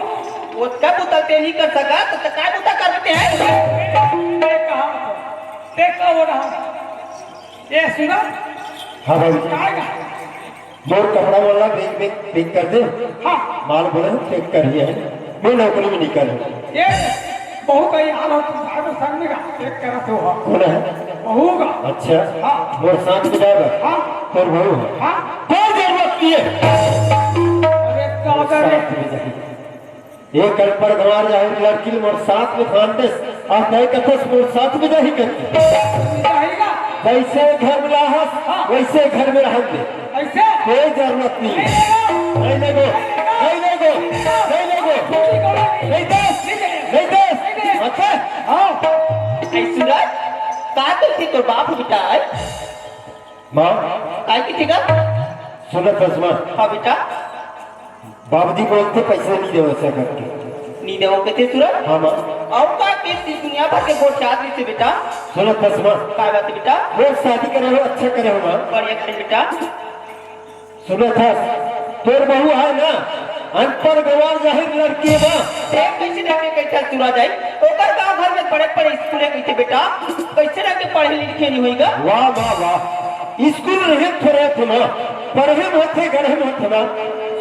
[SPEAKER 1] वो कब उतरते नहीं कर सका तो काय उतर कर देते हैं
[SPEAKER 3] देख कहाँ देखा वो रहा ये सुना
[SPEAKER 4] हाँ भाई
[SPEAKER 3] कहाँ का
[SPEAKER 4] मोर कपड़ा वाला बैग में पैक कर दे
[SPEAKER 3] हाँ
[SPEAKER 4] माल बोले पैक करिए मैं नौकरी में निकल
[SPEAKER 3] ये बहुत ही हाल हो तुम संग में एक करत हो
[SPEAKER 4] कौन है
[SPEAKER 3] होगा
[SPEAKER 4] अच्छा
[SPEAKER 3] हाँ
[SPEAKER 4] मोर साथ में जाएगा
[SPEAKER 3] हाँ
[SPEAKER 4] तोर बहू है
[SPEAKER 3] हाँ
[SPEAKER 4] कोई जरूरत नहीं है
[SPEAKER 3] अरे कादर
[SPEAKER 4] साथ में जाएगी एक कल पर गवार जाए लड़की मोर साथ में खानते आप नहीं कहते मोर साथ में जा ही करते
[SPEAKER 3] जाएगा
[SPEAKER 4] वैसे घर में रहा वैसे घर में रहेंगे
[SPEAKER 3] ऐसे
[SPEAKER 4] कोई जरूरत नहीं है नहीं लगो नहीं लगो नहीं लगो नहीं दस नहीं दस अच्छा हाँ
[SPEAKER 1] ऐ सूरज का तो थी तो बाप बेटा है
[SPEAKER 4] माँ
[SPEAKER 1] काय की थी का
[SPEAKER 4] सुनो तस्मा
[SPEAKER 1] हाँ बेटा
[SPEAKER 4] बाबूजी बोलते पैसे नहीं दे वैसे करके
[SPEAKER 1] नींद वो कहते सूरज
[SPEAKER 4] हाँ माँ
[SPEAKER 1] और का किस दुनिया भर के बहुत शादी से बेटा
[SPEAKER 4] सुनो तस्मा
[SPEAKER 1] काय बात है बेटा
[SPEAKER 4] वो शादी करे हो अच्छा करे हो माँ
[SPEAKER 1] बढ़िया करे बेटा
[SPEAKER 4] सुनो था तोर बहू है ना अनपढ़ गवार जाहिर लड़की है माँ
[SPEAKER 1] एक कैसे रहने कैसा सूरज आई ओकर गांव घर में बड़े स्कूल है कैसे बेटा कैसे रह के पढ़े लिखे नहीं होईगा
[SPEAKER 4] वाह वाह वाह स्कूल रहे थोड़े थमा पढ़े होते गढ़े होते ना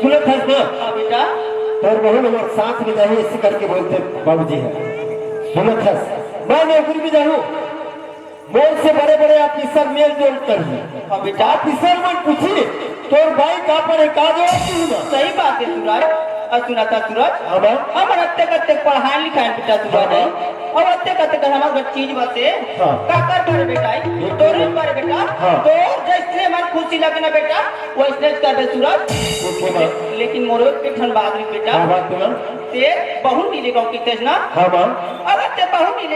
[SPEAKER 4] सुनत है ना
[SPEAKER 1] हाँ बेटा
[SPEAKER 4] और बहन हमारे साथ में जाए इसी करके बोलते बाबूजी है सुनत है मैं नौकरी में जाऊँ मोर से बड़े बड़े ऑफिसर मेल जोल करिए
[SPEAKER 1] हाँ बेटा
[SPEAKER 4] ऑफिसर में पूछिए तो भाई कहाँ पर है कहा जाओ
[SPEAKER 1] सही बात है सूरज और सुना था सूरज
[SPEAKER 4] हाँ
[SPEAKER 1] हम अत्ते कत्ते पढ़ाई लिखाई बेटा सूरज है और अत्ते कत्ते कर हमारे चीज बसे
[SPEAKER 4] हाँ।
[SPEAKER 1] का कर करे बेटा तोरे पर बेटा
[SPEAKER 4] हाँ।
[SPEAKER 1] तो जैसे हमारी खुशी लगे ना बेटा वैसे कर दे सूरज
[SPEAKER 4] ओके माँ
[SPEAKER 1] लेकिन मोरो के ठन बात बेटा
[SPEAKER 4] हाँ बात माँ
[SPEAKER 1] ते बहुत मिलेगा कि तेज ना
[SPEAKER 4] हाँ माँ
[SPEAKER 1] अगर ते बहुत मिले